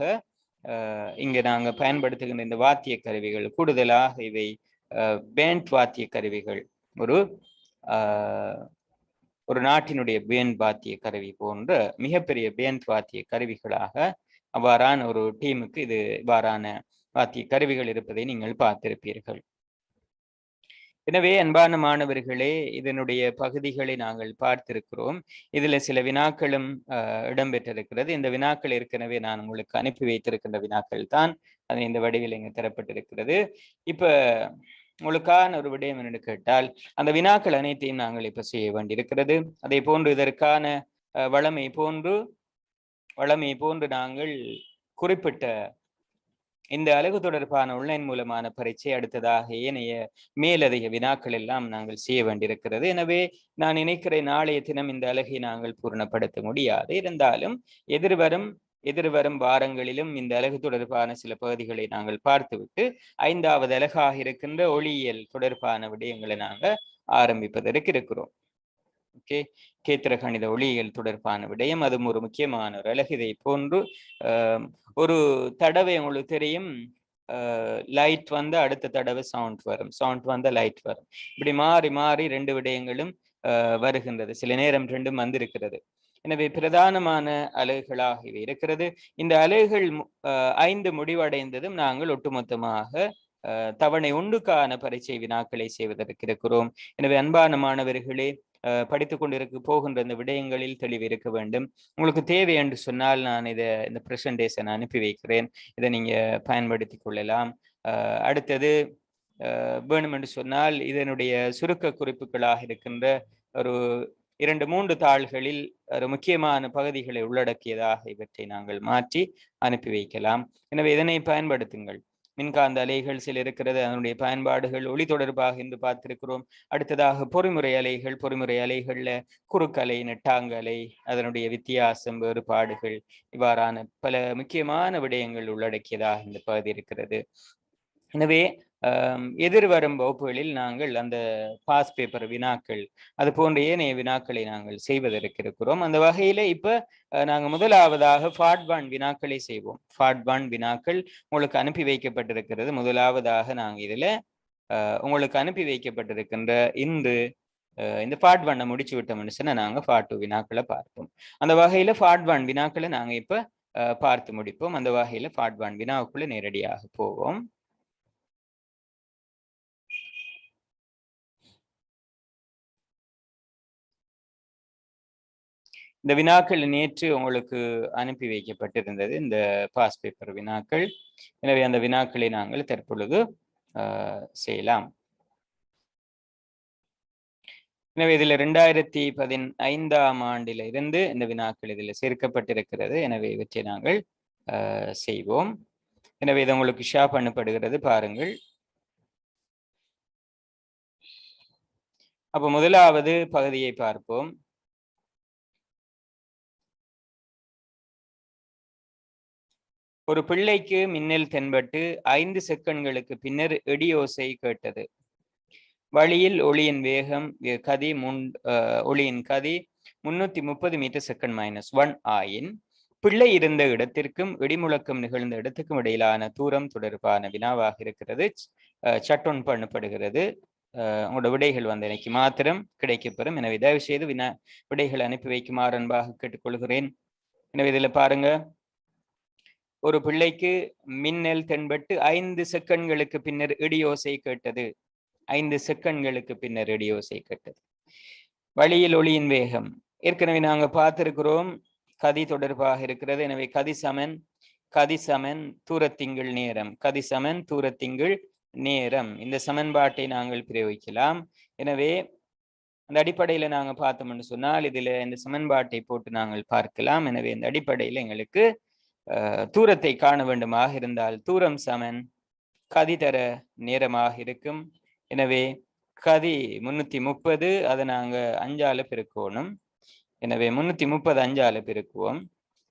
இங்க நாங்க பயன்படுத்துகின்ற இந்த வாத்திய கருவிகள் கூடுதலாக இவை பேண்ட் வாத்திய கருவிகள், ஒரு நாட்டினுடைய பேண்ட் வாத்திய கருவி போன்ற மிகப்பெரிய பேண்ட் வாத்திய கருவிகளாக அவ்வாறான ஒரு டீமுக்கு இது இவ்வாறான வாத்திய கருவிகள் இருப்பதை நீங்கள் பார்த்திருப்பீர்கள். எனவே அன்பான மாணவர்களே, இதனுடைய பகுதிகளை நாங்கள் பார்த்திருக்கிறோம். இதுல சில வினாக்களும் இடம்பெற்றிருக்கிறது. இந்த வினாக்கள் ஏற்கனவே நான் உங்களுக்கு அனுப்பி வைத்திருக்கின்ற வினாக்கள் தான். அது இந்த வடிவில் இங்கு தரப்பட்டிருக்கிறது. இப்ப உங்களுக்கான ஒரு விடயம் என்று கேட்டால், அந்த வினாக்கள் அனைத்தையும் நாங்கள் இப்ப செய்ய வேண்டியிருக்கிறது. அதே போன்று இதற்கான வளமை போன்று நாங்கள் குறிப்பிட்ட இந்த அலகு தொடர்பான ஆன்லைன் மூலமான பரீட்சை, அடுத்ததாக ஏனைய மேலதிக வினாக்கள் எல்லாம் நாங்கள் செய்ய வேண்டியிருக்கிறது. எனவே நான் நினைக்கிறேன் நாளைய தினம் இந்த அலகை நாங்கள் பூர்ணப்படுத்த முடியாது. இருந்தாலும் எதிர்வரும் வாரங்களிலும் இந்த அலகு தொடர்பான சில பகுதிகளை நாங்கள் பார்த்துவிட்டு 5வது அலகாக இருக்கின்ற ஒளியியல் தொடர்பான விடயங்களை நாங்கள் ஆரம்பிப்பதற்கு இருக்கிறோம். ஓகே, கேத்திர கணித ஒளியியல் தொடர்பான விடயம், அதுவும் ஒரு முக்கியமான ஒரு அலகு. இதை போன்று ஒரு தடவை உங்களுக்கு தெரியும், லைட் வந்து அடுத்த தடவை சவுண்ட் வரும், சவுண்ட் வந்த லைட் வரும், இப்படி மாறி மாறி 2 விடயங்களும் வருகின்றது. சில நேரம் 2ம் வந்திருக்கிறது. எனவே பிரதானமான அலகுகளாக இவை இருக்கிறது. இந்த அலகுகள் 5 முடிவடைந்ததும் நாங்கள் ஒட்டுமொத்தமாக தவணை 1க்கான பரீட்சை வினாக்களை செய்வதற்கு இருக்கிறோம். எனவே அன்பான மாணவர்களே, படித்துக் கொண்டிருக்க போகின்ற இந்த விடயங்களில் தெளிவு இருக்க வேண்டும். உங்களுக்கு தேவை என்று சொன்னால் நான் இந்த பிரசன்டேஷன் அனுப்பி வைக்கிறேன், இதை நீங்க பயன்படுத்தி கொள்ளலாம். அடுத்தது வேணும் என்று சொன்னால் இதனுடைய சுருக்க குறிப்புகளாக இருக்கின்ற ஒரு 2-3 தாள்களில் ஒரு முக்கியமான பகுதிகளை உள்ளடக்கியதாக இவற்றை நாங்கள் மாற்றி அனுப்பி வைக்கலாம். எனவே இதனை பயன்படுத்துங்கள். மின்காந்த அலைகள் சில இருக்கிறது, அதனுடைய பயன்பாடுகள் ஒளி தொடர்பாக இன்று பார்த்திருக்கிறோம். அடுத்ததாக பொறிமுறை அலைகள்ல குறுக்கலை, நெட்டாங்கலை, அதனுடைய வித்தியாசம், வேறுபாடுகள், இவ்வாறான பல முக்கியமான விடயங்கள் உள்ளடக்கியதாக இந்த பகுதி இருக்கிறது. எனவே எதிர்வரும் வகுப்புகளில் நாங்கள் அந்த பாஸ் பேப்பர் வினாக்கள், அது போன்ற ஏனைய வினாக்களை நாங்கள் செய்வதற்கு இருக்கிறோம். அந்த வகையில இப்ப நாங்கள் முதலாவதாக பார்ட் 1 வினாக்களை செய்வோம். பார்ட் 1 வினாக்கள் உங்களுக்கு அனுப்பி வைக்கப்பட்டிருக்கிறது. முதலாவதாக நாங்கள் இதுல உங்களுக்கு அனுப்பி வைக்கப்பட்டிருக்கின்ற இந்த பார்ட் 1 முடிச்சு விட்டோம்னு சொன்னா நாங்க பார்ட் 2 வினாக்களை பார்ப்போம். அந்த வகையில பார்ட் 1 வினாக்களை நாங்க இப்ப பார்த்து முடிப்போம். அந்த வகையில பார்ட் 1 வினாவுக்குள்ள நேரடியாக போவோம். இந்த வினாக்கள் நேற்று உங்களுக்கு அனுப்பி வைக்கப்பட்டிருந்தது, இந்த பாஸ் பேப்பர் வினாக்கள். எனவே அந்த வினாக்களை நாங்கள் தற்பொழுது செய்யலாம். எனவே இதில் 2015ஆம் ஆண்டில இருந்து இந்த வினாக்கள் இதில் சேர்க்கப்பட்டிருக்கிறது. எனவே இவற்றை நாங்கள் செய்வோம். எனவே இது உங்களுக்கு ஷேர் பண்ணப்படுகிறது, பாருங்கள். அப்போ முதலாவது பகுதியை பார்ப்போம். ஒரு பிள்ளைக்கு மின்னல் தென்பட்டு 5 செகண்ட்களுக்கு பின்னர் இடியோசை கேட்டது. வழியில் ஒளியின் வேகம் ஒளியின் கதி 330 மீட்டர்/s-1 ஆயின் பிள்ளை இருந்த இடத்திற்கும் இடிமுழக்கம் நிகழ்ந்த இடத்துக்கும் இடையிலான தூரம் தொடர்பான வினாவாக இருக்கிறது. சட்டொன் பண்ணப்படுகிறது. உங்களோட விடைகள் வந்து எனக்கு மாத்திரம் கிடைக்கப்பெறும். எனவே தயவு செய்து விடைகள் அனுப்பி வைக்குமாறு அன்பாக கேட்டுக்கொள்கிறேன். எனவே இதுல பாருங்க, ஒரு பிள்ளைக்கு மின்னல் தென்பட்டு 5 செகண்ட்களுக்கு பின்னர் இடியோசை கேட்டது. 5 செகண்ட்களுக்கு பின்னர் இடியோசை கேட்டது. வழியில் ஒளியின் வேகம் ஏற்கனவே நாங்க பார்த்திருக்கிறோம், கதி தொடர்பாக இருக்கிறது. எனவே கதி சமன் தூரத்திங்கள் நேரம், கதி சமன் தூரத்திங்கள் நேரம். இந்த சமன்பாட்டை நாங்கள் பிரயோகிக்கலாம். எனவே அந்த அடிப்படையில நாங்க பார்த்தோம்னு சொன்னால் இதுல இந்த சமன்பாட்டை போட்டு நாங்கள் பார்க்கலாம். எனவே இந்த அடிப்படையில எங்களுக்கு தூரத்தை காண வேண்டுமாக இருந்தால் தூரம் சமன் கதி தர நேரமாக இருக்கும். எனவே கதி 330, அதை நாங்க 5ஆல பெருக்கணும். எனவே 330 5ஆல பெருக்குவோம்.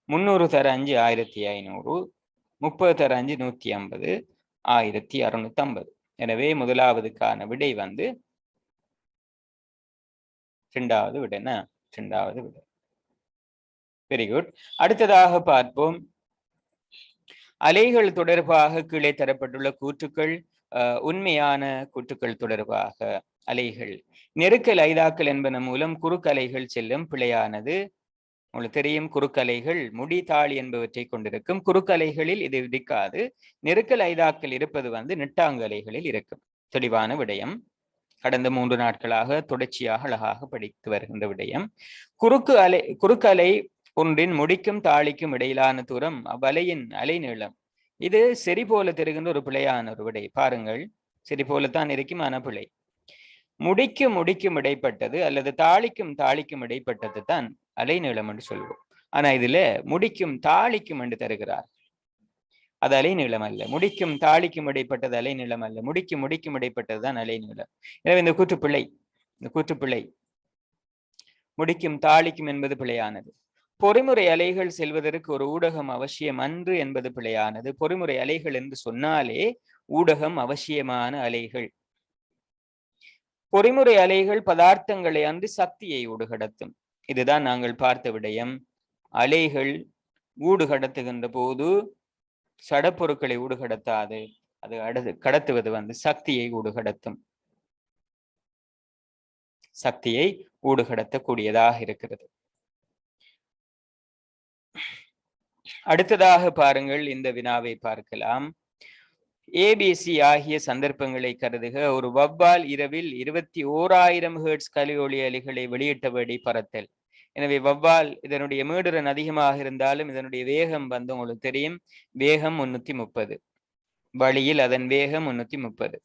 300 தர 5 1500, 30 தர 5 150, 1650. எனவே முதலாவதுக்கான விடை வந்து இரண்டாவது விடை. இரண்டாவது விடை. Very good. அடுத்ததாக பார்ப்போம், அலைகள் தொடர்பாக கீழே தரப்பட்டுள்ள கூற்றுக்கள் உண்மையான கூற்றுக்கள் தொடர்பாக. அலைகள் நெருக்கல் ஐதாக்கல் என்பன மூலம் குறுக்கலைகள் செல்லும் பிழையானது. உங்களுக்கு தெரியும், குறுக்கலைகள் முடி தாளி என்பவற்றை கொண்டிருக்கும். குறுக்கலைகளில் இது இருக்காது. நெருக்கல் ஐதாக்கல் இருப்பது வந்து நெட்டாங்கலைகளில் இருக்கும். தெளிவான விடயம். கடந்த 3 நாட்களாக தொடர்ச்சியாக அழகாக படித்து வருகின்ற விடயம். குறுக்கலை ஒன்றின் முடிக்கும் தாளிக்கும் இடையிலான தூரம் அவ்வலையின் அலை நீளம். இது சரி போல தெரிகின்ற ஒரு பிழையான ஒரு விடை. பாருங்கள், சரி போலத்தான் இருக்கும், ஆன பிழை. முடிக்கும் இடைப்பட்டது அல்லது தாளிக்கும் இடைப்பட்டது தான் அலை நீளம் என்று சொல்வோம். ஆனா இதுல முடிக்கும் தாளிக்கும் என்று தருகிறார். அது அலை நீளம் அல்ல. முடிக்கும் தாளிக்கும் இடைப்பட்டது அலை நீளம் அல்ல. முடிக்கும் இடைப்பட்டது தான் அலை நீளம். எனவே இந்த கூற்றுப்பிழை முடிக்கும் தாளிக்கும் என்பது பிழையானது. பொறிமுறை அலைகள் செல்வதற்கு ஒரு ஊடகம் அவசியம் அன்று என்பது பிழையானது. பொறிமுறை அலைகள் என்று சொன்னாலே ஊடகம் அவசியமான அலைகள். பொறிமுறை அலைகள் பதார்த்தங்களை அன்று சக்தியை ஊடுகடத்தும். இதுதான் நாங்கள் பார்த்த விடயம். அலைகள் ஊடுகடத்துகின்ற போது சடப்பொருட்களை ஊடுகடத்தாது. அது கடத்துவது வந்து சக்தியை ஊடுகடத்தும். சக்தியை ஊடுகடத்தக்கூடியதாக இருக்கிறது. அடுத்ததாக பாருங்கள், இந்த வினாவை பார்க்கலாம். ஏபிசி ஆகிய சந்தர்ப்பங்களை கருதுக. ஒரு வவ்வால் இரவில் 21,000 ஹெர்ட்ஸ் கலியொலி அலைகளை வெளியிட்டபடி பறத்தல். எனவே வவ்வால் இதனுடைய மீடுரன் அதிகமாக இருந்தாலும் இதனுடைய வேகம் வந்து உங்களுக்கு தெரியும், வேகம் 330. வழியில் அதன் வேகம் 330.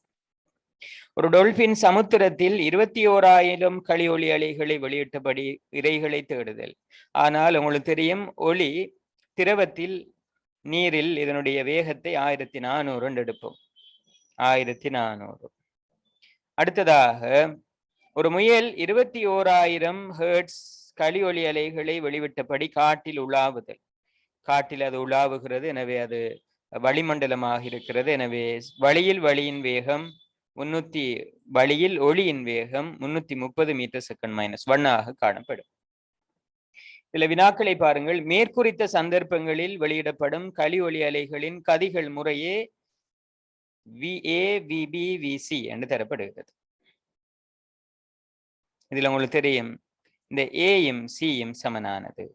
ஒரு டொல்பின் சமுத்திரத்தில் 21,000 கலியொலி அலைகளை வெளியிட்டபடி இரைகளை தேடுதல். ஆனால் உங்களுக்கு தெரியும், ஒளி திரவத்தில் நீரில் இதனுடைய வேகத்தை 1400 எடுப்போம். 1400. அடுத்ததாக ஒரு முயல் 21,000 ஹெர்ட்ஸ் கலியொலி அலைகளை வெளிவிட்டபடி காட்டில் உலாவுதல். காட்டில் அது உலாவுகிறது. எனவே அது வளிமண்டலமாக இருக்கிறது. எனவே வழியின் வேகம் வழியில் ஒளியின் வேகம் 330 மீட்டர் செகண்ட் -1 காணப்படும். சில வினாக்களை பாருங்கள். மேற்குறித்த சந்தர்ப்பங்களில் வெளியிடப்படும் கலியொலி அலைகளின் கதிகள் முறையே VA, VB, VC என்று தரப்படுகிறது. இதுல உங்களுக்கு தெரியும், இந்த ஏயும் சியும் சமனானது.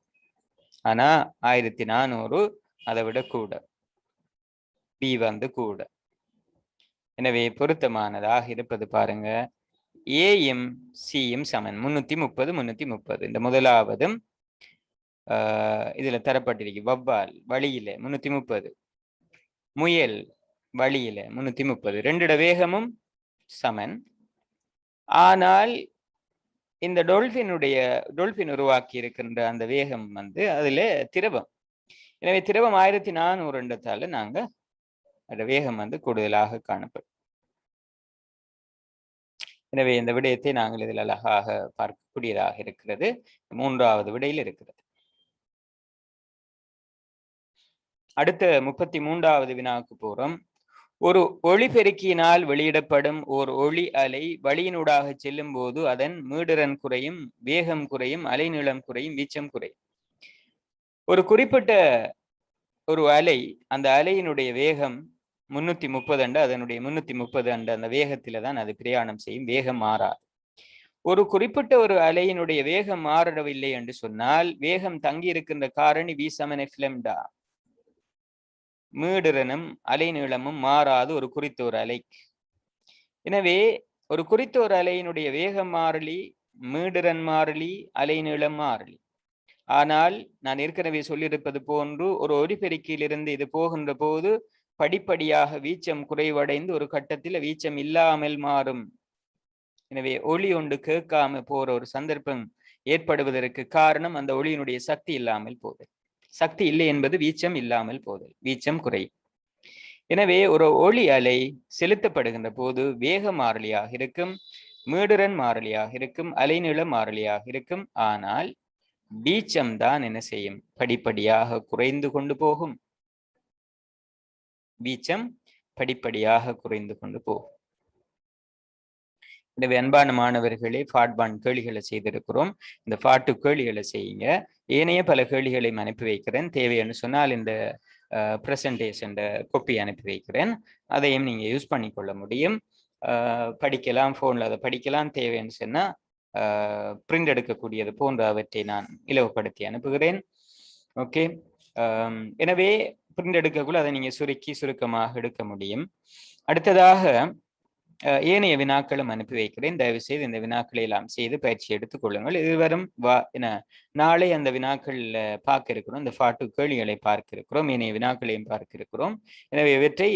ஆனா 1400 அதை விட கூட, பி வந்து கூட. எனவே பொருத்தமானதாக இருப்பது பாருங்க, ஏயும் சியும் சமன் 330. இந்த முதலாவதும் இதுல தரப்பட்டிருக்கு. வவ்வால் வழியில 330, முயல் வழியில 330, ரெண்டிட வேகமும் சமன். ஆனால் இந்த டொல்பின் உருவாக்கி இருக்கின்ற அந்த வேகம் வந்து அதுல திரவம். எனவே திரவம் 1400 நாங்க அந்த வேகம் வந்து கூடுதலாக காணப்படும். எனவே இந்த விடயத்தை நாங்கள் இதில் அழகாக பார்க்கக்கூடியதாக இருக்கிறது. 3வது விடையில் இருக்கிறது. அடுத்த 33வது வினாவுக்கு போறோம். ஒரு ஒளிபெருக்கியினால் வெளியிடப்படும் ஓர் ஒளி அலை வழியினூடாக செல்லும் போது அதன் மீடுரன் குறையும், வேகம் குறையும், அலைநீளம் குறையும், வீச்சம் குறையும். ஒரு குறிப்பிட்ட ஒரு அலை, அந்த அலையினுடைய வேகம் 330 அதனுடைய 330 அந்த வேகத்தில தான் அது பிரயாணம் செய்யும். வேகம் மாறாது. ஒரு குறிப்பிட்ட ஒரு அலையினுடைய வேகம் மாறவில்லை என்று சொன்னால் வேகம் தங்கி இருக்கின்ற காரணி v சமன் f lambda. மீடிறனும் அலைநீளமும் மாறாது ஒரு குறித்த ஒரு அலைக்கு. எனவே ஒரு குறித்த ஒரு அலையினுடைய வேகம் மாறிலி, மீடிறன் மாறிலி, அலைநீளம் மாறிலி. ஆனால் நான் ஏற்கனவே சொல்லியிருப்பது போன்று ஒரு ஒலிபெருக்கியிலிருந்து இது போகின்ற போது படிப்படியாக வீச்சம் குறைவடைந்து ஒரு கட்டத்தில் வீச்சம் இல்லாமல் மாறும். எனவே ஒளி ஒன்று கேட்காம போற ஒரு சந்தர்ப்பம் ஏற்படுவதற்கு காரணம் அந்த ஒளியினுடைய சக்தி இல்லாமல் போதல். சக்தி இல்லை என்பது வீச்சம் இல்லாமல் போதல், வீச்சம் குறையும். எனவே ஒரு ஒளி அலை செலுத்தப்படுகின்ற போது வேக மாறிலியாக இருக்கும், மீடிறன் மாறிலியாக இருக்கும், அலைநீள மாறிலியாக இருக்கும். ஆனால் வீச்சம் தான் என்ன செய்யும்? படிப்படியாக குறைந்து கொண்டு போகும். வீச்சம் படிப்படியாக குறைந்து கொண்டு போகும். எனவே அன்பான மாணவர்களே, ஃபாட்பான் கேள்விகளை செய்திருக்கிறோம். இந்த ஃபாட்டு கேள்விகளை செய்யுங்க. ஏனைய பல கேள்விகளை அனுப்பி வைக்கிறேன். தேவைன்னு சொன்னால் இந்த பிரசன்டேஷன் கொப்பி அனுப்பி வைக்கிறேன். அதையும் நீங்க யூஸ் பண்ணிக்கொள்ள முடியும். படிக்கலாம், போன்ல அதை படிக்கலாம். தேவைன்னு சொன்னா பிரிண்ட் எடுக்கக்கூடியது போன்றவற்றை நான் இலவப்படுத்தி அனுப்புகிறேன். ஓகே. எனவே பிரிண்ட் எடுக்கக்குள்ள அதை நீங்க சுருக்கமாக எடுக்க முடியும். அடுத்ததாக ஏனைய வினாக்களும் அனுப்பி வைக்கிறேன். தயவு செய்து இந்த வினாக்களை எல்லாம் செய்து பயிற்சி எடுத்துக் கொள்ளுங்கள். இதுவரும் நாளை அந்த வினாக்கள் பார்க்க இருக்கிறோம். இந்த 42 கேள்விகளை பார்க்க இருக்கிறோம். ஏனைய வினாக்களையும் பார்க்க இருக்கிறோம். எனவே இவற்றை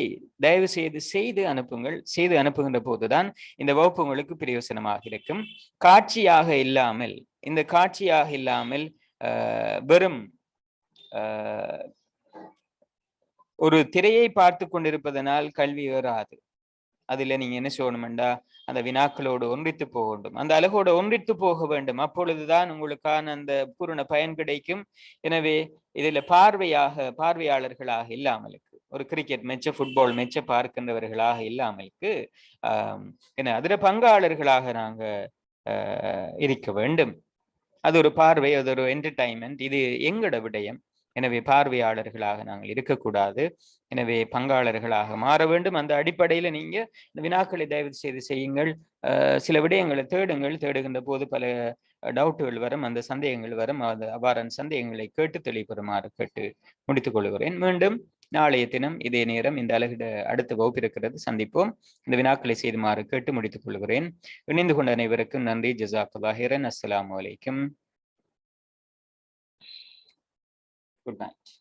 தயவு செய்து அனுப்புங்கள். செய்து அனுப்புகின்ற போதுதான் இந்த வகுப்பு உங்களுக்கு பிரயோசனமாக இருக்கும். காட்சியாக இல்லாமல், இந்த காட்சியாக இல்லாமல் வெறும் ஒரு திரையை பார்த்து கொண்டிருப்பதனால் கல்வி ஏறாது. அதுல நீங்க என்ன செய்யணும்டா, அந்த வினாக்களோடு ஒன்றித்து போக வேண்டும், அந்த அழகோடு ஒன்றித்து போக வேண்டும். அப்பொழுதுதான் உங்களுக்கான அந்த பூரண பயன் கிடைக்கும். எனவே இதுல பார்வையாளர்களாக இல்லாமலுக்கு, ஒரு கிரிக்கெட் மெச்ச, ஃபுட்பால் மெச்ச பார்க்கின்றவர்களாக இல்லாமலுக்கு என்ன அதுல பங்காளர்களாக நாங்க இருக்க வேண்டும். அது ஒரு பார்வை, அது ஒரு என்டர்டைன்மெண்ட், இது எங்கட விடயம். எனவே பார்வையாளர்களாக நாங்கள் இருக்கக்கூடாது. எனவே பங்காளர்களாக மாற வேண்டும். அந்த அடிப்படையில நீங்க இந்த வினாக்களை தயவு செய்து செய்யுங்கள். சில விடயங்களை தேடுகின்ற போது பல டவுட்டுகள் வரும், அந்த சந்தேகங்கள் வரும். அவ்வாறான சந்தேகங்களை கேட்டு தெளிவுபெறுமாறு கேட்டு முடித்துக் கொள்கிறேன். மீண்டும் நாளைய தினம் இதே நேரம் இந்த அழகிட அடுத்த வகுப்பு இருக்கிறது, சந்திப்போம். இந்த வினாக்களை செய்துமாறு கேட்டு முடித்துக் கொள்கிறேன். இணைந்து கொண்ட அனைவருக்கும் நன்றி. ஜஸாக்கல்லாஹ் ஹைரன். அஸ்ஸலாமு அலைக்கும். Good night.